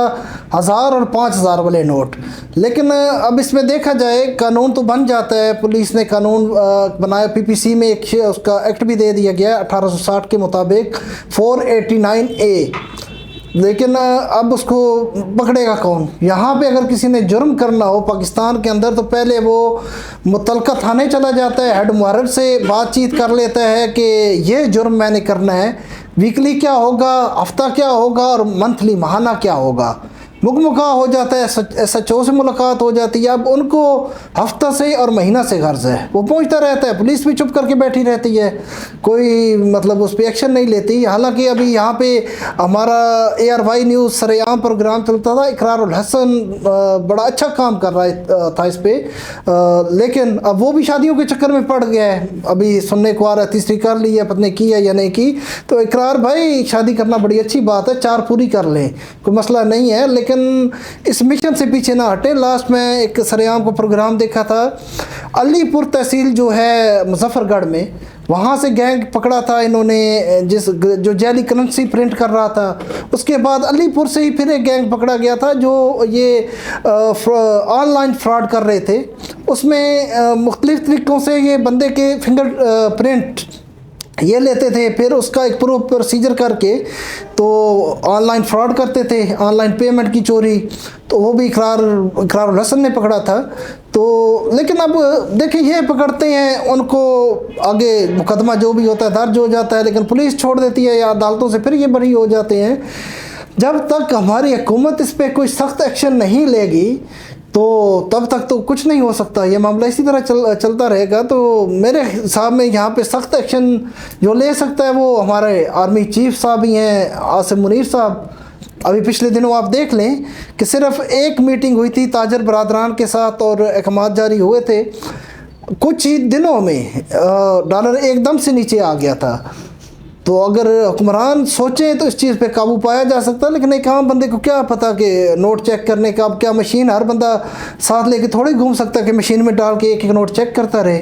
1000 और 5000 वाले नोट। लेकिन अब इसमें देखा जाए कानून तो बन जाता है, पुलिस ने कानून बनाया, PPC में एक उसका एक्ट भी दे दिया गया 1860 के मुताबिक 489A, लेकिन अब उसको पकड़ेगा कौन? यहाँ पे अगर किसी ने जुर्म करना हो पाकिस्तान के अंदर तो पहले वो मुतलका थाने चला जाता है, हेड मुहर्रिर से बातचीत कर लेता है कि ये जुर्म मैंने करना है, वीकली क्या होगा, हफ्ता क्या होगा और मंथली माहाना क्या होगा। मुकमुका हो जाता है, SHO से मुलाकात हो जाती है। अब उनको हफ्ता से और महीना से गर्ज है, वो पहुंचता रहता है, पुलिस भी चुप करके बैठी रहती है, कोई मतलब उस पर एक्शन नहीं लेती। हालांकि अभी यहाँ पे हमारा ARY न्यूज़ सरेआम प्रोग्राम चलता था, इकरारुल हसन बड़ा अच्छा काम कर रहा था इस पर, लेकिन अब वो भी शादियों के चक्कर में पड़ गया है। अभी सुनने को आ रहा है 3री कर ली है, पत्नी की है या नहीं की। तो इकरार भाई शादी करना बड़ी अच्छी बात है, 4 पूरी कर लें, कोई मसला नहीं है, लेकिन इस मिशन से पीछे ना हटे। लास्ट में एक सरेआम को प्रोग्राम देखा था, अलीपुर तहसील जो है मुजफ्फरगढ़ में, वहाँ से गैंग पकड़ा था इन्होंने, जो जैली करेंसी प्रिंट कर रहा था। उसके बाद अलीपुर से ही फिर एक गैंग पकड़ा गया था जो ये ऑनलाइन फ्रॉड कर रहे थे। उसमें मुख्तलिफ तरीक़ों से ये बंदे के फिंगर प्रिंट ये लेते थे, फिर उसका एक प्रूफ प्रोसीजर करके तो ऑनलाइन फ्रॉड करते थे, ऑनलाइन पेमेंट की चोरी। तो वो भी इकरारुल हसन ने पकड़ा था। तो लेकिन अब देखिए ये पकड़ते हैं, उनको आगे मुकदमा जो भी होता है दर्ज हो जाता है, लेकिन पुलिस छोड़ देती है या अदालतों से फिर ये बरी हो जाते हैं। जब तक हमारी हुकूमत इस पर कोई सख्त एक्शन नहीं लेगी तो तब तक तो कुछ नहीं हो सकता, ये मामला इसी तरह चलता रहेगा। तो मेरे हिसाब में यहाँ पे सख्त एक्शन जो ले सकता है वो हमारे आर्मी चीफ साहब ही हैं, आसिम मुनीर साहब। अभी पिछले दिनों आप देख लें कि सिर्फ एक मीटिंग हुई थी ताजर बरादरान के साथ और अहकाम जारी हुए थे, कुछ ही दिनों में डॉलर एकदम से नीचे आ गया था। तो अगर हुक्मरान सोचें तो इस चीज़ पे काबू पाया जा सकता है, लेकिन एक आम बंदे को क्या पता कि नोट चेक करने का, अब क्या मशीन हर बंदा साथ लेके थोड़ी घूम सकता है कि मशीन में डाल के एक एक नोट चेक करता रहे।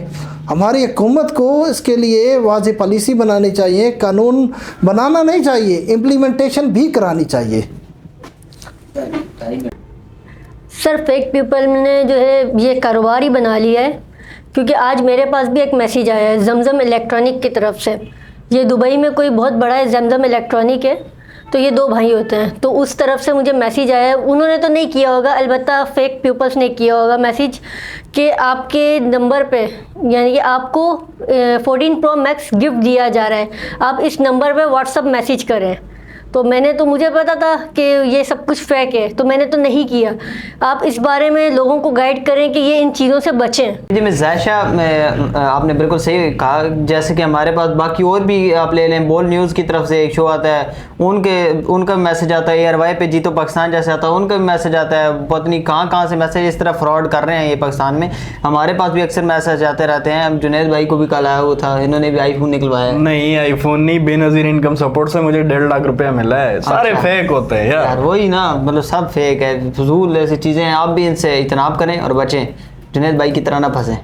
हमारी हुकूमत को इसके लिए वाज़ेह पॉलिसी बनानी चाहिए, कानून बनाना नहीं चाहिए, इम्प्लीमेंटेशन भी करानी चाहिए।
सर फेक पीपल ने जो है ये कारोबार ही बना लिया है, क्योंकि आज मेरे पास भी एक मैसेज आया है जमजम इलेक्ट्रॉनिक की तरफ से। ये दुबई में कोई बहुत बड़ा है जमजम इलेक्ट्रॉनिक है, तो ये 2 भाई होते हैं, तो उस तरफ से मुझे मैसेज आया है। उन्होंने तो नहीं किया होगा, अलबत्ता फेक पीपल्स ने किया होगा मैसेज कि आपके नंबर पे, यानी कि आपको 14 Pro Max गिफ्ट दिया जा रहा है, आप इस नंबर पे व्हाट्सअप मैसेज करें। तो मुझे पता था कि ये सब कुछ फेक है, तो मैंने तो नहीं किया। आप इस बारे में लोगों को गाइड करें कि ये इन चीज़ों से बचें।
जी मैं जायशा, आपने बिल्कुल सही कहा। जैसे कि हमारे पास बाकी और भी आप ले लें, बोल न्यूज़ की तरफ से एक शो आता है, उनका मैसेज आता है, ARY पे जीतो पाकिस्तान जैसे आता है, उनका भी मैसेज आता है। पता नहीं कहाँ से मैसेज इस तरह फ्रॉड कर रहे हैं ये पाकिस्तान में। हमारे पास भी अक्सर मैसेज आते रहते हैं। जुनैद भाई को भी कल आया हुआ था, इन्होंने भी आईफोन निकलवाया।
नहीं आईफोन नहीं, बेनजीर इनकम सपोर्ट से मुझे 1.5 लाख रुपया मिला है। सारे
अच्छा।
फेक होते हैं यार।
वही ना, मतलब सब फेक है, फजूल ऐसी चीज़ें हैं। आप भी इनसे इजतनाब करें और बचें, जुनैद भाई की तरह ना फंसें।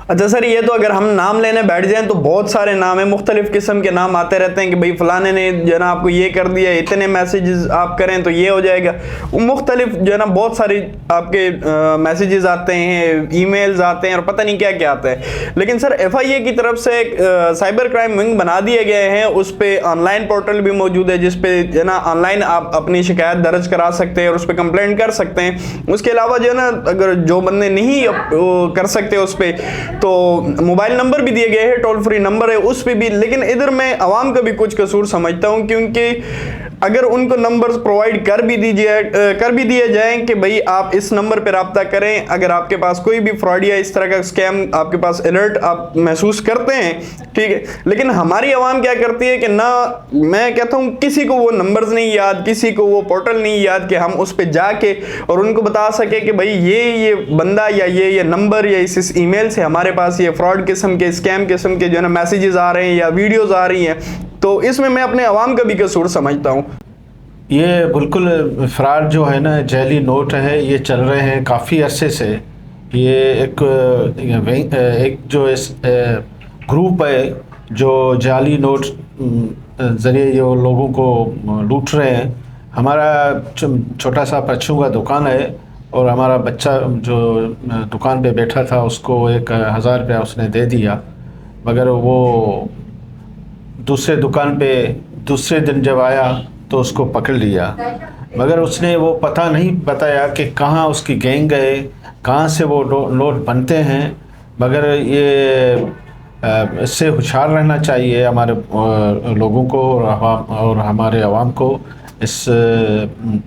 अच्छा सर, ये तो अगर हम नाम लेने बैठ जाएं तो बहुत सारे नाम है, मुख्तलिफ किस्म के नाम आते रहते हैं कि भाई फलाने ने जो है ना आपको ये कर दिया, इतने मैसेजेस आप करें तो ये हो जाएगा। वो मुख्तलिफ जो है ना बहुत सारी आपके मैसेजेस आते हैं, ईमेल्स आते हैं और पता नहीं क्या क्या आता है। लेकिन सर FIA की तरफ से एक साइबर क्राइम विंग बना दिए गए हैं, उस पर ऑनलाइन पोर्टल भी मौजूद है जिसपे जो है ना ऑनलाइन आप अपनी शिकायत दर्ज करा सकते हैं और उस पर कंप्लेंट कर सकते हैं। उसके अलावा जो है ना अगर जो बंदे नहीं कर सकते उस पर, तो मोबाइल नंबर भी दिए गए हैं, टोल फ्री नंबर है उस पे भी। लेकिन इधर मैं आवाम का भी कुछ कसूर समझता हूं, क्योंकि अगर उनको नंबर्स प्रोवाइड कर भी दिए जाएं कि भाई आप इस नंबर पर रब्ता करें, अगर आपके पास कोई भी फ्रॉड या इस तरह का स्कैम आपके पास अलर्ट आप महसूस करते हैं, ठीक है। लेकिन हमारी आवाम क्या करती है कि ना, मैं कहता हूं किसी को वो नंबर्स नहीं याद, किसी को वो पोर्टल नहीं याद कि हम उस पर जाके और उनको बता सके कि भाई ये बंदा या ये नंबर या इस ईमेल से हमारे पास ये फ्रॉड किस्म के, स्कैम किस्म के जो है ना मैसेजेस आ रहे हैं या वीडियोस आ रही हैं। तो इसमें मैं अपने अवाम का भी कसूर समझता हूँ।
ये बिल्कुल फ्रॉड जो है ना, जैली नोट है, ये चल रहे हैं काफ़ी अरसे से। ये एक जो इस ग्रुप है जो जाली नोट ज़रिए जो लोगों को लूट रहे हैं। हमारा छोटा सा परचून का दुकान है और हमारा बच्चा जो दुकान पे बैठा था उसको 1000 रुपया उसने दे दिया, मगर वो दूसरे दुकान पे दूसरे दिन जब आया तो उसको पकड़ लिया, मगर उसने वो पता नहीं बताया कि कहाँ उसकी गैंग है, कहाँ से वो नोट बनते हैं। मगर ये इससे होशियार रहना चाहिए हमारे लोगों को और हमारे आवाम को इस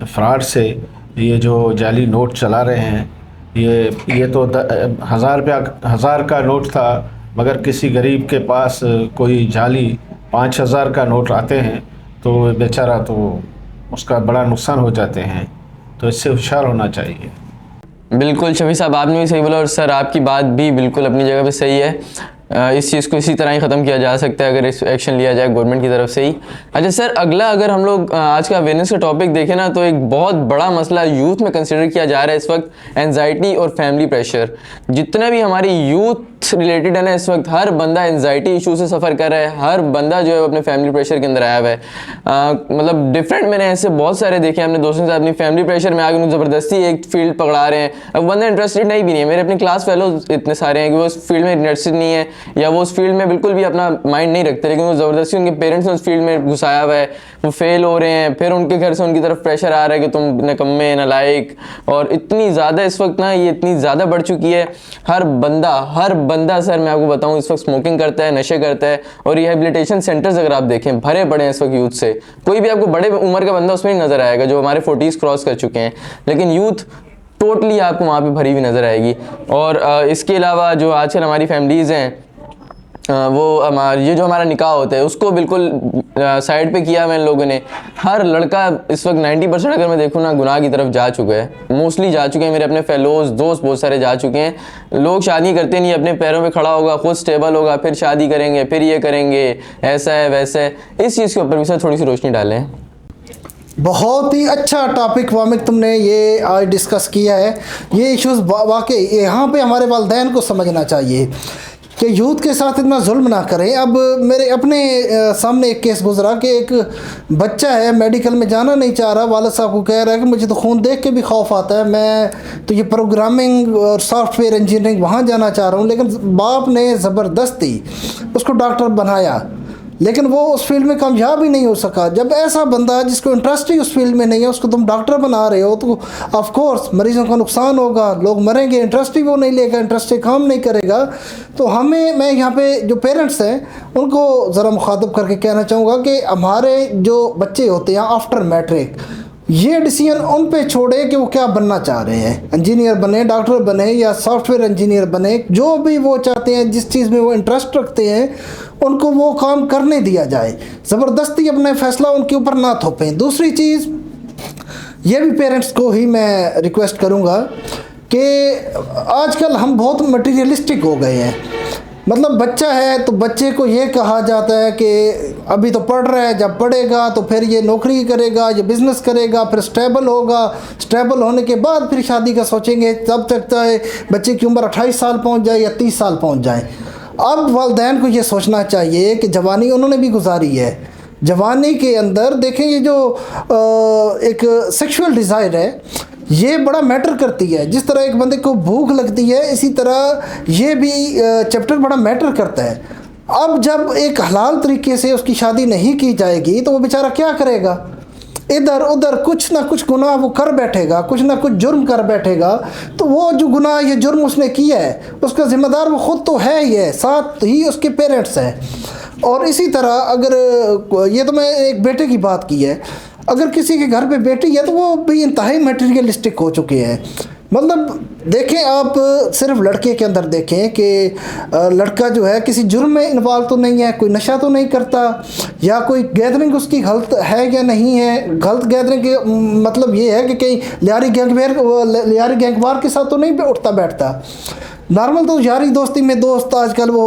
फ्रॉड से। ये जो जाली नोट चला रहे हैं, ये तो 1000 का नोट था, मगर किसी गरीब के पास कोई जाली 5000 का नोट आते हैं तो बेचारा तो उसका बड़ा नुकसान हो जाते हैं। तो इससे होशियार होना चाहिए।
बिल्कुल शफी साहब, आपने भी सही बोला और सर आपकी बात भी बिल्कुल अपनी जगह पे सही है। इस चीज़ को इसी तरह ही ख़त्म किया जा सकता है अगर इस एक्शन लिया जाए गवर्नमेंट की तरफ से ही। अच्छा सर, अगला अगर हम लोग आज का अवेयरनेस का टॉपिक देखें ना, तो एक बहुत बड़ा मसला यूथ में कंसिडर किया जा रहा है इस वक्त, एंजाइटी और फैमिली प्रेशर। जितना भी हमारी यूथ रिलेटेड है ना, इस वक्त हर बंदा एंजाइटी इशू से सफ़र कर रहा है, हर बंदा जो है अपने फैमिली प्रेशर के अंदर आया हुआ है। मतलब डिफरेंट मैंने ऐसे बहुत सारे देखे हैं अपने दोस्तों के साथ, अपनी फैमिली प्रेशर में आगे उन्हें ज़बरदस्ती एक फील्ड पकड़ा रहे हैं। अब बंदा इंटरेस्टेड नहीं भी नहीं है, मेरे अपने क्लास फेलोज इतने सारे हैं कि वो उस फील्ड में इंटरेस्टेड नहीं है या वो उस फील्ड में बिल्कुल भी अपना माइंड नहीं रखते, लेकिन वो ज़बरदस्ती उनके पेरेंट्स ने उस फील्ड में घुसाया हुआ है, वो फेल हो रहे हैं, फिर उनके घर से उनकी तरफ प्रेशर आ रहा है कि तुम निकम्मे नालायक। और इतनी ज़्यादा इस वक्त ना ये इतनी ज़्यादा बढ़ चुकी है, हर बंदा सर मैं आपको बताऊं इस वक्त स्मोकिंग करता है, नशे करता है। और रिहेबिलिटेशन सेंटर्स अगर आप देखें भरे पड़े हैं इस वक्त यूथ से। कोई भी आपको बड़े उम्र का बंदा उसमें नहीं नज़र आएगा जो हमारे 40s क्रॉस कर चुके हैं, लेकिन यूथ टोटली आपको वहाँ पे भरी हुई नज़र आएगी। और इसके अलावा जो आजकल हमारी फैमिलीज़ हैं वो हमारा ये जो हमारा निकाह होता है उसको बिल्कुल साइड पे किया हुआ इन लोगों ने। हर लड़का इस वक्त 90% अगर मैं देखूँ ना गुनाह की तरफ जा चुका है, मोस्टली जा चुके हैं। मेरे अपने फेलोज दोस्त बहुत सारे जा चुके हैं। लोग शादी करते नहीं, अपने पैरों पे खड़ा होगा, खुद स्टेबल होगा, फिर शादी करेंगे, फिर ये करेंगे, ऐसा है वैसा है। इस चीज़ के ऊपर भी सर थोड़ी सी रोशनी डालें।
बहुत ही अच्छा टॉपिक वामिक तुमने ये आज डिस्कस किया है। ये इश्यूज़ वाकई यहाँ पे हमारे वालिदैन को समझना चाहिए कि यूथ के साथ इतना जुल्म ना करें। अब मेरे अपने सामने एक केस गुजरा कि एक बच्चा है मेडिकल में जाना नहीं चाह रहा, वालिद साहब को कह रहा है कि मुझे तो खून देख के भी खौफ आता है, मैं तो ये प्रोग्रामिंग और सॉफ्टवेयर इंजीनियरिंग वहाँ जाना चाह रहा हूँ। लेकिन बाप ने ज़बरदस्ती उसको डॉक्टर बनाया, लेकिन वो उस फील्ड में कामयाब ही नहीं हो सका। जब ऐसा बंदा जिसको इंटरेस्ट ही उस फील्ड में नहीं है उसको तुम डॉक्टर बना रहे हो तो ऑफ कोर्स मरीजों का नुकसान होगा, लोग मरेंगे, इंटरेस्ट ही वो नहीं लेगा, इंटरेस्ट से काम नहीं करेगा। तो मैं यहाँ पे जो पेरेंट्स हैं उनको ज़रा मुखातब करके कहना चाहूँगा कि हमारे जो बच्चे होते हैं आफ्टर मैट्रिक, ये डिसीजन उन पे छोड़े कि वो क्या बनना चाह रहे हैं, इंजीनियर बने, डॉक्टर बने या सॉफ्टवेयर इंजीनियर बने, जो भी वो चाहते हैं, जिस चीज़ में वो इंटरेस्ट रखते हैं उनको वो काम करने दिया जाए। ज़बरदस्ती अपना फैसला उनके ऊपर ना थोपें। दूसरी चीज़ ये भी पेरेंट्स को ही मैं रिक्वेस्ट करूँगा कि आजकल हम बहुत मटीरियलिस्टिक हो गए हैं। मतलब बच्चा है तो बच्चे को ये कहा जाता है कि अभी तो पढ़ रहा है, जब पढ़ेगा तो फिर ये नौकरी करेगा, ये बिज़नेस करेगा, फिर स्टेबल होगा, स्टेबल होने के बाद फिर शादी का सोचेंगे। तब तक चाहे बच्चे की उम्र 28 साल पहुंच जाए या 30 साल पहुंच जाए। अब वालिदैन को ये सोचना चाहिए कि जवानी उन्होंने भी गुजारी है, जवानी के अंदर देखें ये जो एक सेक्सुअल डिज़ायर है ये बड़ा मैटर करती है। जिस तरह एक बंदे को भूख लगती है इसी तरह ये भी चैप्टर बड़ा मैटर करता है। अब जब एक हलाल तरीके से उसकी शादी नहीं की जाएगी तो वो बेचारा क्या करेगा, इधर उधर कुछ ना कुछ गुनाह वो कर बैठेगा, कुछ ना कुछ जुर्म कर बैठेगा। तो वो जो गुनाह ये जुर्म उसने किया है उसका ज़िम्मेदार वो ख़ुद तो है ही है, साथ ही उसके पेरेंट्स हैं। और इसी तरह अगर ये तो मैं एक बेटे की बात की है, अगर किसी के घर पे बेटी है तो वो भी इंतहाई मटेरियलिस्टिक हो चुके हैं। मतलब देखें आप सिर्फ लड़के के अंदर देखें कि लड़का जो है किसी जुर्म में इन्वॉल्व तो नहीं है, कोई नशा तो नहीं करता, या कोई गैदरिंग उसकी गलत है या नहीं है। गलत गैदरिंग के मतलब ये है कि कहीं लियारी गैंगवार के साथ तो नहीं उठता बैठता। नॉर्मल तो यारी दोस्ती में दोस्त आजकल वो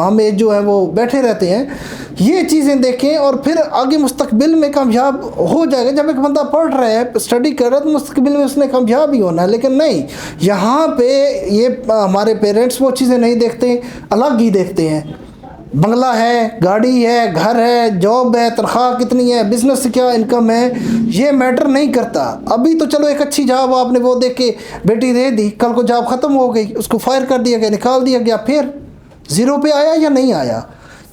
हम एज जो है वो बैठे रहते हैं। ये चीज़ें देखें और फिर आगे मुस्तकबिल में कामयाब हो जाएगा। जब एक बंदा पढ़ रहा है, स्टडी कर रहा है तो मुस्तकबिल में उसने कामयाब ही होना है। लेकिन नहीं, यहाँ पे ये हमारे पेरेंट्स वो चीज़ें नहीं देखते, अलग ही देखते हैं। बंगला है, गाड़ी है, घर है, जॉब है, तनख्वाह कितनी है, बिज़नेस से क्या इनकम है, ये मैटर नहीं करता। अभी तो चलो एक अच्छी जॉब आपने वो देख के बेटी दे दी, कल को जॉब ख़त्म हो गई, उसको फायर कर दिया गया, निकाल दिया गया, फिर ज़ीरो पे आया या नहीं आया।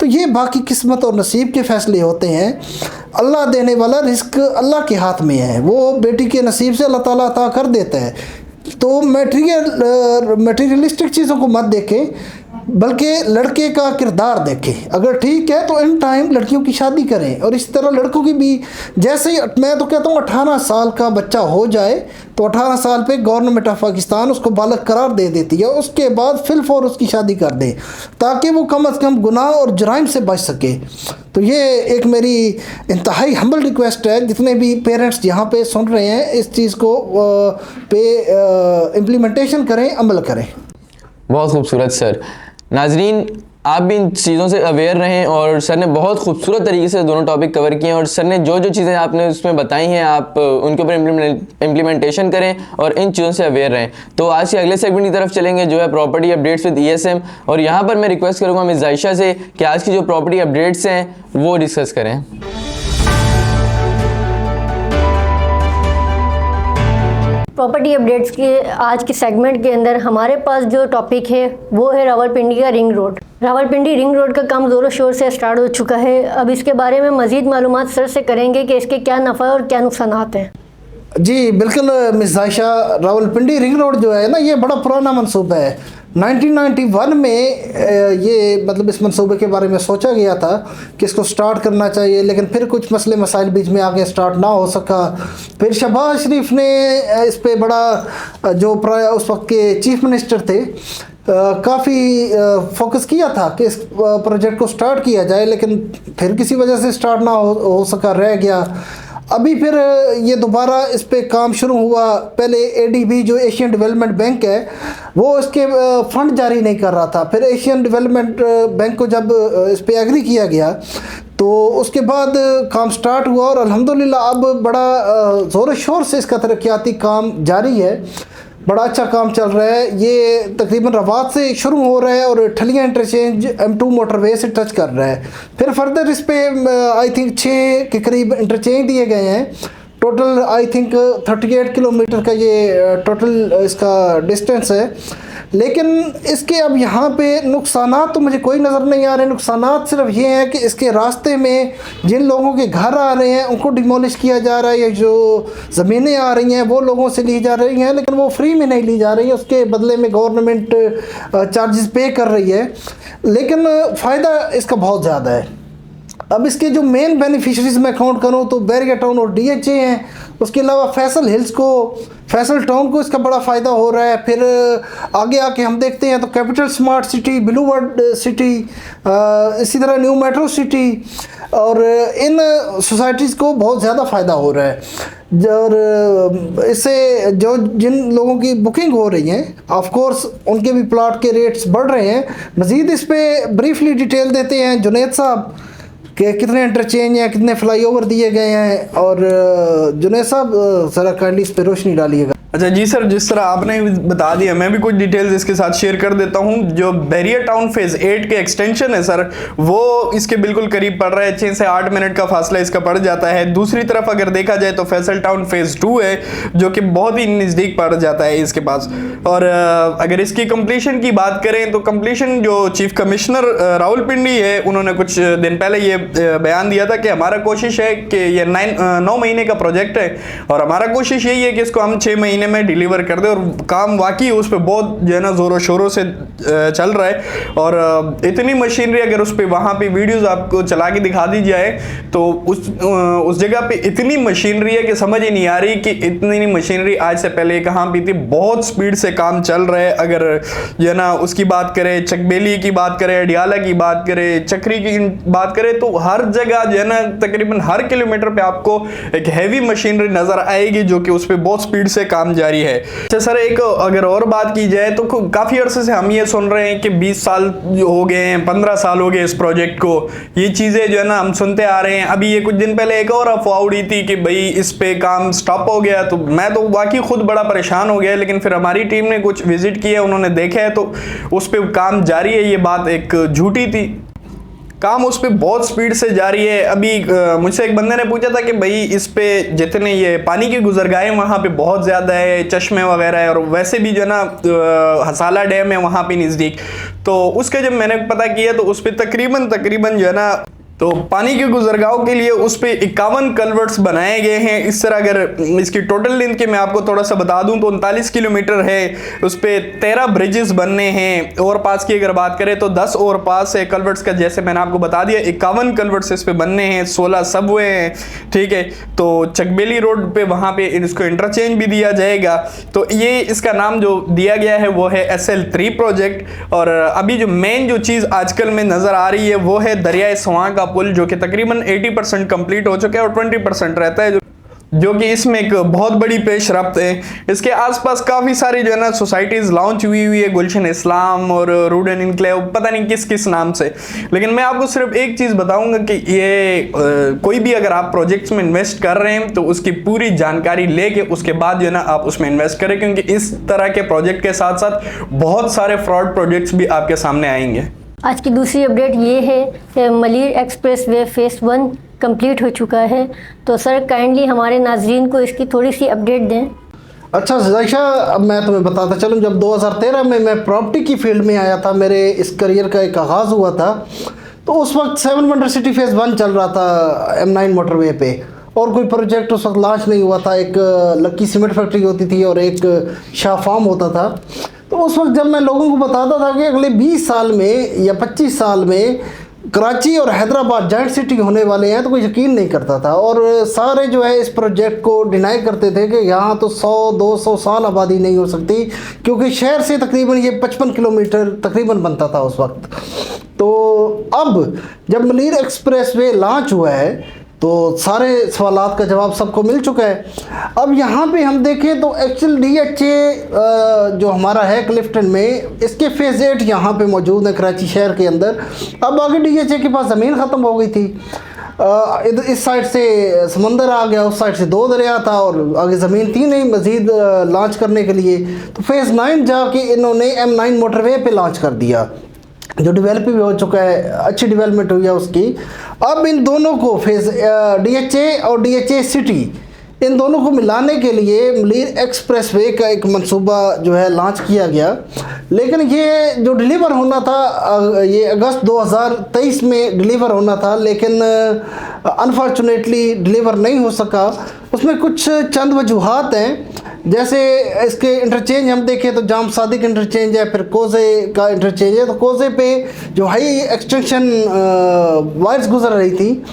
तो ये बाकी किस्मत और नसीब के फ़ैसले होते हैं। अल्लाह देने वाला, रिस्क अल्लाह के हाथ में है, वो बेटी के नसीब से अल्लाह ताला अता कर देता है। तो मटेरियलिस्टिक चीज़ों को मत देखें, बल्कि लड़के का किरदार देखें। अगर ठीक है तो इन टाइम लड़कियों की शादी करें। और इस तरह लड़कों की भी, जैसे ही मैं तो कहता हूँ 18 साल का बच्चा हो जाए तो 18 साल पे गवर्नमेंट ऑफ पाकिस्तान उसको बालग करार दे देती है, उसके बाद फिलफौर उसकी शादी कर दे ताकि वो कम अज़ कम गुनाह और जराइम से बच सके। तो ये एक मेरी इंतहाई हम्बल रिक्वेस्ट है, जितने भी पेरेंट्स यहाँ पे सुन रहे हैं इस चीज़ को पे इम्प्लीमेंटेशन करें, अमल करें।
बहुत खूबसूरत सर। नाजरीन, आप भी इन चीज़ों से अवेयर रहें। और सर ने बहुत खूबसूरत तरीके से दोनों टॉपिक कवर किए हैं और सर ने जो जो चीज़ें आपने उसमें बताई हैं आप उनके ऊपर इम्प्लीमेंटेशन करें और इन चीज़ों से अवेयर रहें। तो आज के अगले सेगमेंट की तरफ चलेंगे जो है प्रॉपर्टी अपडेट्स विद ESM। और यहाँ पर मैं रिक्वेस्ट करूँगा मिस जायशा से कि आज की जो प्रॉपर्टी अपडेट्स हैं वो डिस्कस करें।
प्रॉपर्टी अपडेट्स के आज के सेगमेंट के अंदर हमारे पास जो टॉपिक है वो है रावलपिंडी का ring road. Rawalpindi ring road का काम ज़ोरों शोर से स्टार्ट हो चुका है। अब इसके बारे में मज़ीद मालूमात सर से करेंगे कि इसके क्या नफ़ा और क्या नुकसानात हैं।
जी बिल्कुल मिस जायशा, रावलपिंडी रिंग रोड जो है ना ये बड़ा पुराना मंसूबा है। 1991 में ये मतलब इस मंसूबे के बारे में सोचा गया था कि इसको स्टार्ट करना चाहिए, लेकिन फिर कुछ मसले मसाइल बीच में आगे स्टार्ट ना हो सका। फिर शहबाज शरीफ ने इस पे बड़ा जो उस वक्त के चीफ मिनिस्टर थे काफ़ी फोकस किया था कि इस प्रोजेक्ट को स्टार्ट किया जाए, लेकिन फिर किसी वजह से स्टार्ट ना हो सका, रह गया। अभी फिर ये दोबारा इस पे काम शुरू हुआ। पहले एडीबी जो एशियन डेवलपमेंट बैंक है वो इसके फंड जारी नहीं कर रहा था। फिर एशियन डेवलपमेंट बैंक को जब इस पे एग्री किया गया तो उसके बाद काम स्टार्ट हुआ और अल्हम्दुलिल्लाह अब बड़ा ज़ोर शोर से इसका तरक्याती काम जारी है। बड़ा अच्छा काम चल रहा है। ये तकरीबन रवात से शुरू हो रहा है और ठलियाँ इंटरचेंज M2 मोटरवे से टच कर रहा है। फिर फर्दर इस पे आई थिंक 6 के करीब इंटरचेंज दिए गए हैं। टोटल आई थिंक 38 किलोमीटर का ये टोटल इसका डिस्टेंस है। लेकिन इसके अब यहाँ पे नुकसानात तो मुझे कोई नज़र नहीं आ रहे। नुकसानात सिर्फ ये हैं कि इसके रास्ते में जिन लोगों के घर आ रहे हैं उनको डिमोलिश किया जा रहा है, या जो ज़मीनें आ रही हैं वो लोगों से ली जा रही हैं, लेकिन वो फ्री में नहीं ली जा रही हैं, उसके बदले में गवर्नमेंट चार्जेस पे कर रही है। लेकिन फ़ायदा इसका बहुत ज़्यादा है। अब इसके जो मेन बेनिफिशरीज मैं काउंट करूँ तो बैरिया टाउन और DHA हैं। उसके अलावा फैसल टाउन को इसका बड़ा फ़ायदा हो रहा है। फिर आगे आके हम देखते हैं तो capital smart city, blue world city, इसी तरह न्यू मेट्रो सिटी, और इन सोसाइटीज़ को बहुत ज़्यादा फ़ायदा हो रहा है। और इससे जो जिन लोगों की बुकिंग हो रही है ऑफ कोर्स उनके भी प्लॉट के रेट्स बढ़ रहे हैं। मज़ीद इस पर ब्रीफली डिटेल देते हैं जुनैद साहब कि कितने इंटरचेंज हैं, कितने फ्लाईओवर दिए गए हैं, और जुनैद साहब ज़रा काइंडली इस पर रोशनी डालिएगा।
अच्छा जी सर, जिस तरह आपने बता दिया मैं भी कुछ डिटेल्स इसके साथ शेयर कर देता हूँ। जो बैरिया टाउन फेज़ 8 के एक्सटेंशन है सर, वो इसके बिल्कुल करीब पड़ रहा है। 6 से 8 मिनट का फासला इसका पड़ जाता है। दूसरी तरफ अगर देखा जाए तो फैसल टाउन फेज़ 2 है जो कि बहुत ही नज़दीक पड़ जाता है इसके पास। और अगर इसकी कंप्लीशन की बात करें तो कंप्लीशन जो चीफ कमिश्नर रावलपिंडी है उन्होंने कुछ दिन पहले ये बयान दिया था कि हमारा कोशिश है कि ये 9 महीने का प्रोजेक्ट है और हमारा कोशिश यही है कि इसको हम 6 महीने में डिलीवर कर दे। और काम वाकई उस पर बहुत जो है ना ज़ोरों शोरों से चल रहा है। और इतनी मशीनरी अगर उस पर वहाँ पे वीडियोस आपको चला के दिखा दी जाए तो उस जगह पे इतनी मशीनरी है कि समझ ही नहीं आ रही कि इतनी मशीनरी आज से पहले कहाँ भी थी। बहुत स्पीड से काम चल रहा है। अगर जो है ना उसकी बात करें, चकबेली की बात करें, अडियाला की बात करें, चक्री की बात करें, तो हर जगह जो है ना तकरीबन हर किलोमीटर पे आपको एक हैवी मशीनरी नज़र आएगी जो कि उस पर बहुत स्पीड से काम जारी है। अच्छा सर, एक अगर और बात की जाए तो काफ़ी अरसे से हम ये सुन रहे हैं कि 20 साल हो गए हैं, 15 साल हो गए इस प्रोजेक्ट को। ये चीज़ें जो है ना हम सुनते आ रहे हैं। अभी ये कुछ दिन पहले एक और अफवाह उड़ी थी कि भाई इस पे काम स्टॉप हो गया। तो मैं तो वाकई खुद बड़ा परेशान हो गया। लेकिन फिर हमारी टीम ने कुछ विजिट किया, उन्होंने देखा है तो उस पर काम जारी है। ये बात एक झूठी थी, काम उस पर बहुत स्पीड से जारी है। अभी मुझसे एक बंदे ने पूछा था कि भाई इस पे जितने ये पानी की गुजरगाहें वहाँ पे बहुत ज़्यादा है, चश्मे वगैरह है, और वैसे भी जो है ना हसाला डैम है वहाँ पे नज़दीक। तो उसके जब मैंने पता किया तो उस पर तकरीबन जो है ना तो पानी के गुजरगाहों के लिए उस पे 51 कल्वर्ट्स बनाए गए हैं। इस तरह अगर इसकी टोटल लेंथ के मैं आपको थोड़ा सा बता दूं तो 39 किलोमीटर है। उस पे 13 ब्रिजेस बनने हैं। ओवरपास की अगर बात करें तो 10 ओवरपास है कल्वर्ट्स का, जैसे मैंने आपको बता दिया। 51 कल्वर्ट्स इस पे बनने हैं, 16 सबवे हैं, ठीक है। तो चकबेली रोड पे वहाँ पे इसको इंटरचेंज भी दिया जाएगा। तो ये इसका नाम जो दिया गया है वो है SL3 प्रोजेक्ट। और अभी जो मेन जो चीज़ आजकल में नज़र आ रही है वो है दरियाए स्वां का पुल, जो कि तकरीबन 80% कंप्लीट हो चुका है और 20% रहता है, जो कि इसमें एक बहुत बड़ी पेशरफ्त है। इसके आसपास काफ़ी सारी जो है ना सोसाइटीज़ लॉन्च हुई है, गुलशन इस्लाम और रूडन इनक्लेव, पता नहीं किस किस नाम से। लेकिन मैं आपको सिर्फ एक चीज़ बताऊंगा कि ये कोई भी अगर आप प्रोजेक्ट्स में इन्वेस्ट कर रहे हैं तो उसकी पूरी जानकारी लेके उसके बाद जो है ना आप उसमें इन्वेस्ट करें, क्योंकि इस तरह के प्रोजेक्ट के साथ साथ बहुत सारे फ्रॉड प्रोजेक्ट्स भी आपके सामने आएंगे।
आज की दूसरी अपडेट ये है कि Malir express way phase 1 complete हो चुका है। तो सर काइंडली हमारे नाजरीन को इसकी थोड़ी सी अपडेट दें।
अच्छा जायशा, अब मैं तुम्हें बताता चलूँ, जब 2013 में मैं प्रॉपर्टी की फील्ड में आया था, मेरे इस करियर का एक आगाज़ हुआ था, तो उस वक्त 7 वंडर सिटी फेज़ 1 चल रहा था M9 मोटरवे पे, और कोई प्रोजेक्ट उस वक्त लॉन्च नहीं हुआ था। एक लक्की सीमेंट फैक्ट्री होती थी और एक शाह फार्म होता था। तो उस वक्त जब मैं लोगों को बताता था कि अगले 20 साल में या 25 साल में कराची और हैदराबाद जॉइंट सिटी होने वाले हैं, तो कोई यकीन नहीं करता था। और सारे जो है इस प्रोजेक्ट को डिनाई करते थे कि यहाँ तो 100-200 साल आबादी नहीं हो सकती, क्योंकि शहर से तकरीबन ये 55 किलोमीटर तकरीबन बनता था उस वक्त। तो अब जब मलीर एक्सप्रेसवे लॉन्च हुआ है तो सारे सवालात का जवाब सबको मिल चुका है। अब यहाँ पे हम देखें तो एक्चुअल DHA जो हमारा है क्लिफ्टन में, इसके फेज़ 8 यहाँ पे मौजूद है कराची शहर के अंदर। अब आगे DHA के पास ज़मीन ख़त्म हो गई थी, इस साइड से समंदर आ गया, उस साइड से 2 दरिया था और आगे ज़मीन थी नहीं मज़ीद लॉन्च करने के लिए। तो फेज़ 9 जाके इन्होंने M9 मोटरवे पे लॉन्च कर दिया, जो डेवलप भी हो चुका है, अच्छी डेवलपमेंट हुई है उसकी। अब इन दोनों को फेज़ DHA और DHA सिटी, इन दोनों को मिलाने के लिए मलीर एक्सप्रेसवे का एक मंसूबा जो है लॉन्च किया गया, लेकिन ये जो डिलीवर होना था ये अगस्त 2023 में डिलीवर होना था, लेकिन अनफॉर्चुनेटली डिलीवर नहीं हो सका। उसमें कुछ चंद वजूहात हैं, जैसे इसके इंटरचेंज हम देखें तो जाम सादिक इंटरचेंज है, फिर कोज़े का इंटरचेंज है। तो कोज़े पे जो हाई एक्सटेंशन वायर्स गुजर रही थी,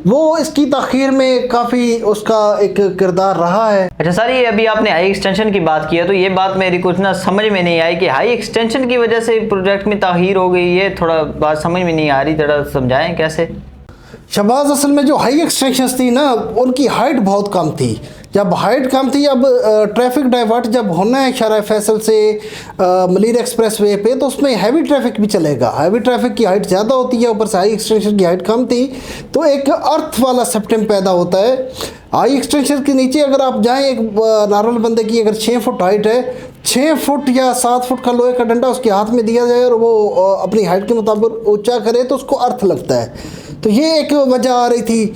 वो इसकी ताख़ीर में काफ़ी उसका एक किरदार रहा है।
अच्छा सर, ये अभी आपने हाई एक्सटेंशन की बात किया, तो ये बात मेरी कुछ ना समझ में नहीं आई कि हाई एक्सटेंशन की वजह से प्रोजेक्ट में ताख़ीर हो गई, ये थोड़ा बात समझ में नहीं आ रही, थोड़ा समझाएं कैसे।
शहबाज, असल में जो हाई एक्सटेंशंस थी ना, उनकी हाइट बहुत कम थी। जब हाइट कम थी, अब ट्रैफिक डाइवर्ट जब होना है शारा फैसल से मलीर एक्सप्रेसवे पे, तो उसमें हैवी ट्रैफिक भी चलेगा। हैवी ट्रैफिक की हाइट ज़्यादा होती है, ऊपर से हाई एक्सटेंशन की हाइट कम थी, तो एक अर्थ वाला सिस्टम पैदा होता है। हाई एक्सटेंशन के नीचे अगर आप जाएं, एक नॉर्मल बंदे की अगर 6 फुट हाइट है, 6 फुट या 7 फुट का लोहे का डंडा उसके हाथ में दिया जाए और वो अपनी हाइट के मुताबिक ऊंचा करे तो उसको अर्थ लगता है। तो ये एक वजह आ रही थी।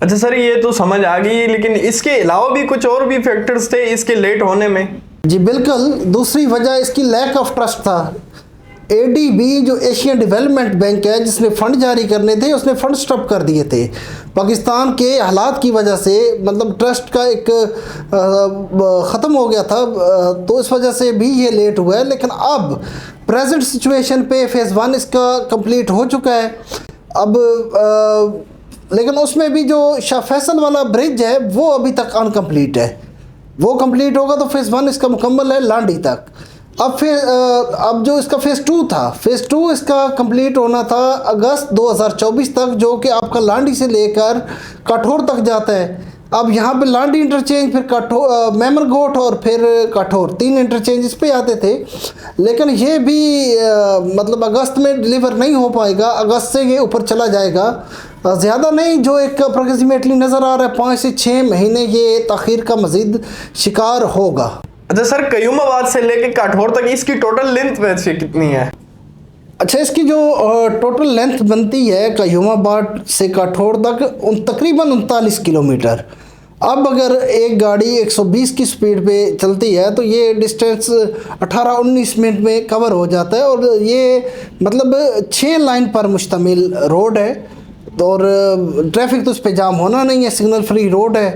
अच्छा सर, ये तो समझ आ गई, लेकिन इसके अलावा भी कुछ और भी फैक्टर्स थे इसके लेट होने में?
जी बिल्कुल, दूसरी वजह इसकी लैक ऑफ ट्रस्ट था। ADB जो एशियन डेवलपमेंट बैंक है, जिसने फ़ंड जारी करने थे, उसने फ़ंड स्टॉप कर दिए थे पाकिस्तान के हालात की वजह से। मतलब ट्रस्ट का एक ख़त्म हो गया था, तो इस वजह से भी ये लेट हुआ है। लेकिन अब प्रेजेंट सिचुएशन पे फेज़ 1 इसका कंप्लीट हो चुका है। अब लेकिन उसमें भी जो शाह फैसल वाला ब्रिज है वो अभी तक अनकम्प्लीट है। वो कंप्लीट होगा तो फेज़ 1 इसका मुकम्मल है लांडी तक। अब जो इसका फेज़ 2 था, फेज़ 2 इसका कंप्लीट होना था अगस्त 2024 तक, जो कि आपका लांडी से लेकर काठौर तक जाता है। अब यहाँ पे लांडी इंटरचेंज, फिर मेमरगोट और फिर काठौर, 3 इंटरचेंज इस पे आते थे। लेकिन ये भी मतलब अगस्त में डिलीवर नहीं हो पाएगा, अगस्त से ये ऊपर चला जाएगा। ज़्यादा नहीं, जो एक अप्रोक्सीमेटली नज़र आ रहा है 5 से 6 महीने ये ताख़ीर का मज़ीद शिकार होगा।
अच्छा सर, कयूमाबाद से लेके काठौर तक इसकी टोटल लेंथ वैसे कितनी है?
अच्छा, इसकी जो टोटल लेंथ बनती है कयूमाबाद से काठौर तक तकरीबन 39 किलोमीटर। अब अगर एक गाड़ी 120 की स्पीड पे चलती है तो ये डिस्टेंस 18-19 मिनट में कवर हो जाता है। और ये मतलब 6 लाइन पर मुश्तमिल रोड है और ट्रैफिक तो उस पर जाम होना नहीं है, सिग्नल फ्री रोड है,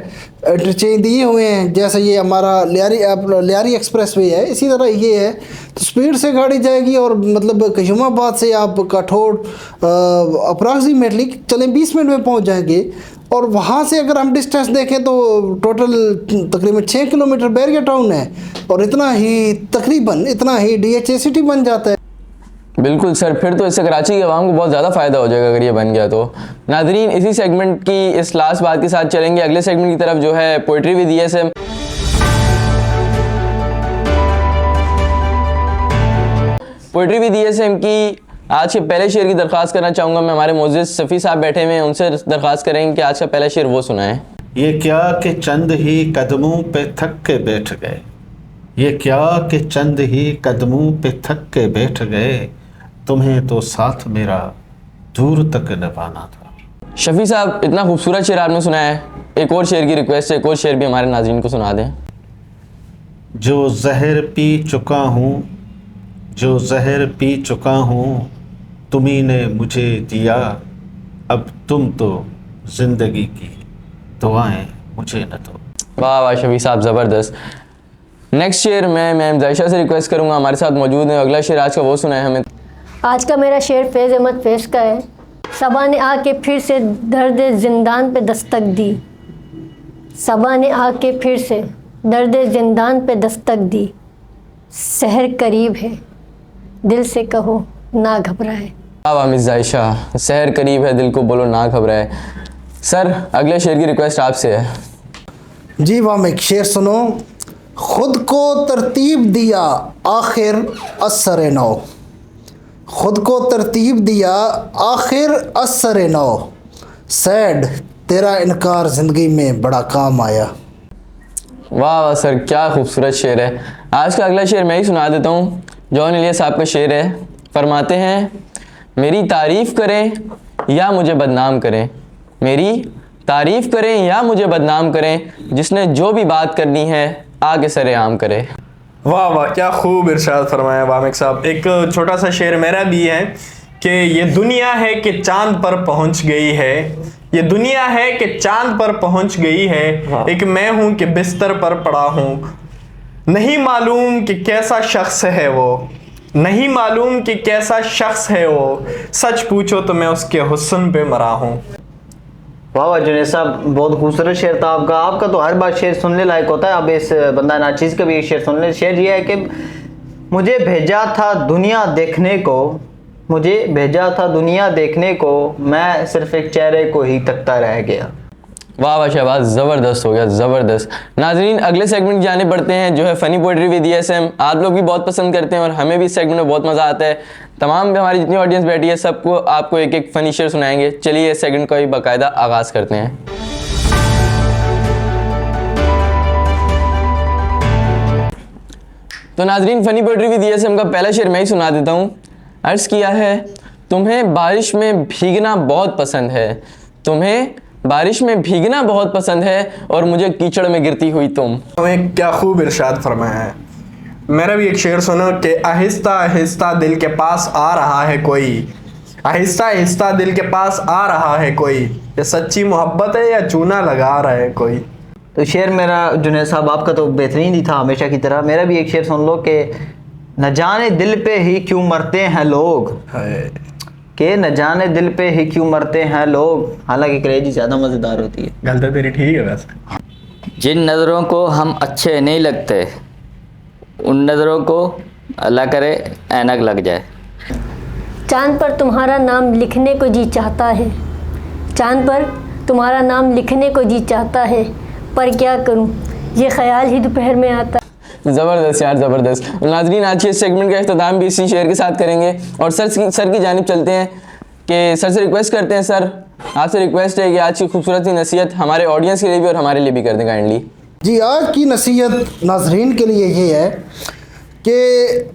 इंटरचेंज दिए हुए हैं। जैसे ये हमारा लियारी एक्सप्रेसवे है, इसी तरह ये है। तो स्पीड से गाड़ी जाएगी और मतलब कयूमाबाद से आप काठौर अप्रॉक्सीमेटली चलें 20 मिनट में पहुंच जाएंगे। और वहाँ से अगर हम डिस्टेंस देखें तो टोटल तकरीबन 6 किलोमीटर बैरिया टाउन है और तकरीबन इतना ही DHA सिटी बन जाता है।
बिल्कुल सर, फिर तो इससे कराची के अवाम को बहुत ज़्यादा फ़ायदा हो जाएगा अगर ये बन गया तो। नाज़रीन, इसी सेगमेंट की इस लास्ट बात के साथ चलेंगे अगले सेगमेंट की तरफ, जो है poetry with ESM। Poetry with ESM की आज के पहले शेर की दरख्वास्त करना चाहूँगा मैं। हमारे मोअज़्ज़िज़ सफ़ी साहब बैठे हुए हैं, उनसे दरख्वास्त करेंगे कि आज का पहला शेर वो सुनाएं।
ये क्या कि चंद ही कदमों पे थक के बैठ गए, ये क्या कि चंद ही कदमों पे थक के बैठ गए, तुम्हें तो साथ मेरा दूर तक निभाना था।
शफ़ी साहब, इतना खूबसूरत शेर आपने सुनाया है, एक और शेर की रिक्वेस्ट है, एक और शेर भी हमारे नाज़रीन को सुना दें।
जो जहर पी चुका हूँ, जो जहर पी चुका हूँ, तुम्ही ने मुझे दिया, अब तुम तो ज़िंदगी की दुआएं मुझे न दो।
वाह वाह शफ़ी साहब, ज़बरदस्त। नेक्स्ट शेर मैं मैम जायशा से रिक्वेस्ट करूँगा, हमारे साथ मौजूद हैं। अगला शेर आज का वो सुनाए हमें।
आज का मेरा शेर फैज़ अहमद फैज़ का है। सबा ने आके फिर से दर्द जिंदान पे दस्तक दी, सबा ने आके फिर से दर्द जिंदान पे दस्तक दी, सहर करीब है दिल से कहो ना घबराए।
वाह मिस जायशा, सहर करीब है दिल को बोलो ना घबराए। सर अगले शेर की रिक्वेस्ट आपसे है।
जी वाह, एक शेर सुनो। खुद को तरतीब दिया आखिर असर नौ, खुद को तरतीब दिया आखिर असर नौ, सैड तेरा इनकार ज़िंदगी में बड़ा काम आया।
वाह वाह सर, क्या खूबसूरत शेर है। आज का अगला शेर मैं ही सुना देता हूँ। जॉन इलियस साहब का शेर है। फरमाते हैं, मेरी तारीफ़ करें या मुझे बदनाम करें, मेरी तारीफ़ करें या मुझे बदनाम करें, जिसने जो भी बात करनी है आगे सरेआम करे।
वाह वाह, क्या खूब इरशाद फरमाया वामिक साहब। एक छोटा सा शेर मेरा भी है कि ये दुनिया है कि चांद पर पहुंच गई है, ये दुनिया है कि चांद पर पहुंच गई है, एक मैं हूं कि बिस्तर पर पड़ा हूं, नहीं मालूम कि कैसा शख्स है वो, नहीं मालूम कि कैसा शख्स है वो, सच पूछो तो मैं उसके हुस्न पे मरा हूं।
वाह वाह जुनैद साहब, बहुत खूबसूरत शेर था आपका। आपका तो हर बार शेर सुनने लायक होता है। अब इस बंदा नाचीज़ का भी एक शेर सुन ले। शेर ये है कि मुझे भेजा था दुनिया देखने को, मुझे भेजा था दुनिया देखने को, मैं सिर्फ एक चेहरे को ही तकता रह गया।
वाह वाह शहबाज, ज़बरदस्त हो गया, ज़बरदस्त। नाजरीन अगले सेगमेंट जाने पड़ते हैं जो है फ़नी पोइट्री विद ESM। आप लोग भी बहुत पसंद करते हैं और हमें भी इस सेगमेंट में बहुत मज़ा आता है। तमाम हमारी जितनी ऑडियंस बैठी है सबको आपको एक एक फ़नी शेर सुनाएंगे। चलिए इस सेगमेंट का भी बाकायदा आगाज़ करते हैं। तो नाजरीन फ़नी पोइट्री विद ESM का पहला शेर मैं ही सुना देता हूँ। अर्ज़ किया है, तुम्हें बारिश में भीगना बहुत पसंद है, तुम्हें बारिश में भीगना बहुत पसंद है और मुझे कीचड़ में गिरती हुई तुम।
हमें क्या खूब इरशाद फरमाया है। मेरा भी एक शेर सुनो कि आहिस्ता आहिस्ता दिल के पास आ रहा है कोई, आहिस्ता आहिस्ता दिल के पास आ रहा है कोई, ये सच्ची मोहब्बत है या चूना लगा रहा है कोई।
तो शेर मेरा जुनैद साहब आपका तो बेहतरीन ही था हमेशा की तरह। मेरा भी एक शेर सुन लो कि न जाने दिल पे ही क्यों मरते हैं लोग, कि न जाने दिल पे ही क्यों मरते हैं लोग, हालांकि क्रेजी ज़्यादा मज़ेदार होती है।
गलती तेरी ठीक है वैसे।
जिन नज़रों को हम अच्छे नहीं लगते उन नज़रों को अल्लाह करे ऐनक लग जाए।
चांद पर तुम्हारा नाम लिखने को जी चाहता है, चांद पर तुम्हारा नाम लिखने को जी चाहता है, पर क्या करूं ये ख्याल ही दोपहर में आता।
ज़बरदस्त यार, ज़बरदस्त। नाजरीन आज के इस सेगमेंट का इख्तिताम भी इसी शेर के साथ करेंगे और सर की जानिब चलते हैं कि सर से रिक्वेस्ट करते हैं, सर आपसे रिक्वेस्ट है कि आज की खूबसूरत सी नसीहत हमारे ऑडियंस के लिए भी और हमारे लिए भी कर दें काइंडली।
जी, आज की नसीहत नाजरीन के लिए ये है कि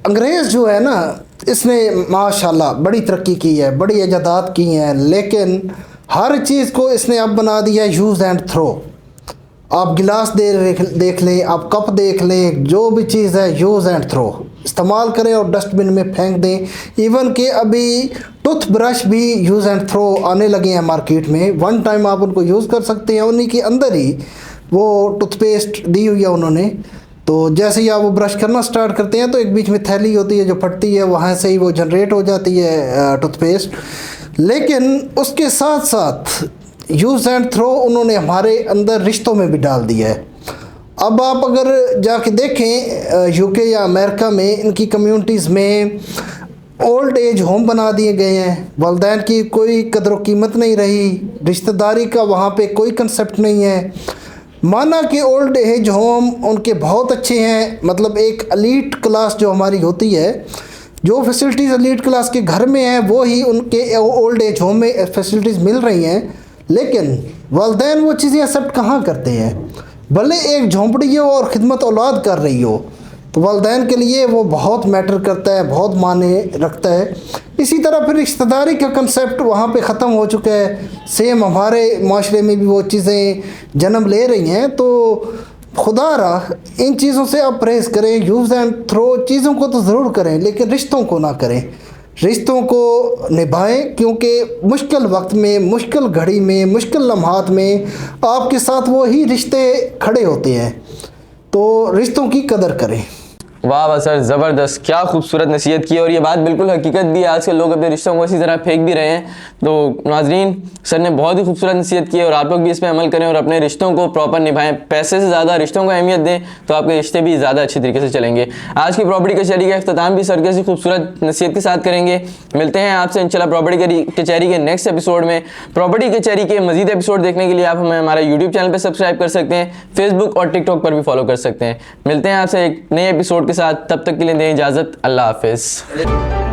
अंग्रेज़ जो है ना, इसने माशाल्लाह बड़ी तरक्की की है, बड़ी इजादात की हैं, लेकिन हर चीज़ को इसने अब बना दिया यूज़ एंड थ्रो। आप गिलास देख लें, आप कप देख लें, जो भी चीज़ है यूज़ एंड थ्रो, इस्तेमाल करें और डस्टबिन में फेंक दें। इवन कि अभी टूथब्रश भी यूज़ एंड थ्रो आने लगे हैं मार्केट में। वन टाइम आप उनको यूज़ कर सकते हैं, उन्हीं के अंदर ही वो टूथपेस्ट दी हुई है उन्होंने। तो जैसे ही आप वो ब्रश करना स्टार्ट करते हैं तो एक बीच में थैली होती है जो फटती है, वहाँ से ही वो जनरेट हो जाती है टूथपेस्ट। लेकिन उसके साथ साथ यूज़ एंड थ्रो उन्होंने हमारे अंदर रिश्तों में भी डाल दिया है। अब आप अगर जाके देखें यूके या अमेरिका में, इनकी कम्युनिटीज़ में ओल्ड एज होम बना दिए गए हैं। वालिदैन की कोई कदर कीमत नहीं रही, रिश्तेदारी का वहाँ पे कोई कंसेप्ट नहीं है। माना कि ओल्ड एज होम उनके बहुत अच्छे हैं, मतलब एक एलीट क्लास जो हमारी होती है, जो फैसिलिटीज़ एलीट क्लास के घर में हैं वो ही उनके ओल्ड एज होम में फैसिलिटीज़ मिल रही हैं। लेकिन वालिदैन वो चीज़ें एक्सेप्ट कहाँ करते हैं। भले एक झोंपड़ी हो और ख़िदमत औलाद कर रही हो, तो वालिदैन के लिए वो बहुत मैटर करता है, बहुत माने रखता है। इसी तरह फिर रिश्तेदारी का कंसेप्ट वहाँ पे ख़त्म हो चुका है। सेम हमारे माशरे में भी वो चीज़ें जन्म ले रही हैं। तो खुदा रहा इन चीज़ों से आप परहेज़ करें। यूज़ एंड थ्रो चीज़ों को तो ज़रूर करें, लेकिन रिश्तों को ना करें, रिश्तों को निभाएं, क्योंकि मुश्किल वक्त में, मुश्किल घड़ी में, मुश्किल लम्हात में आपके साथ वो ही रिश्ते खड़े होते हैं। तो रिश्तों की कदर करें।
वाह वाह सर, ज़बरदस्त, क्या खूबसूरत नसीहत की, और ये बात बिल्कुल हकीकत भी है। आजकल लोग अपने रिश्तों को इसी तरह फेंक भी रहे हैं। तो नाजरीन, सर ने बहुत ही खूबसूरत नसीहत की है और आप लोग भी इस पर अमल करें और अपने रिश्तों को प्रॉपर निभाएं। पैसे से ज़्यादा रिश्तों को अहमियत दें तो आपके रिश्ते भी ज़्यादा अच्छी तरीके से चलेंगे। आज की प्रॉपर्टी कचहरी का अख्ताम भी सर के खूबसूरत नसीहत के साथ करेंगे। मिलते हैं आपसे इंशाल्लाह प्रॉपर्टी कचहरी के नेक्स्ट एपिसोड में। प्रॉपर्टी कचहरी के मजीद एपिसोड देखने के लिए आप हमें हमारे यूट्यूब चैनल पर सब्सक्राइब कर सकते हैं, फेसबुक और टिकटॉक पर भी फॉलो कर सकते हैं। मिलते हैं आपसे एक नए एपिसोड के साथ, तब तक के लिए दें इजाज़त। अल्लाह हाफिज़।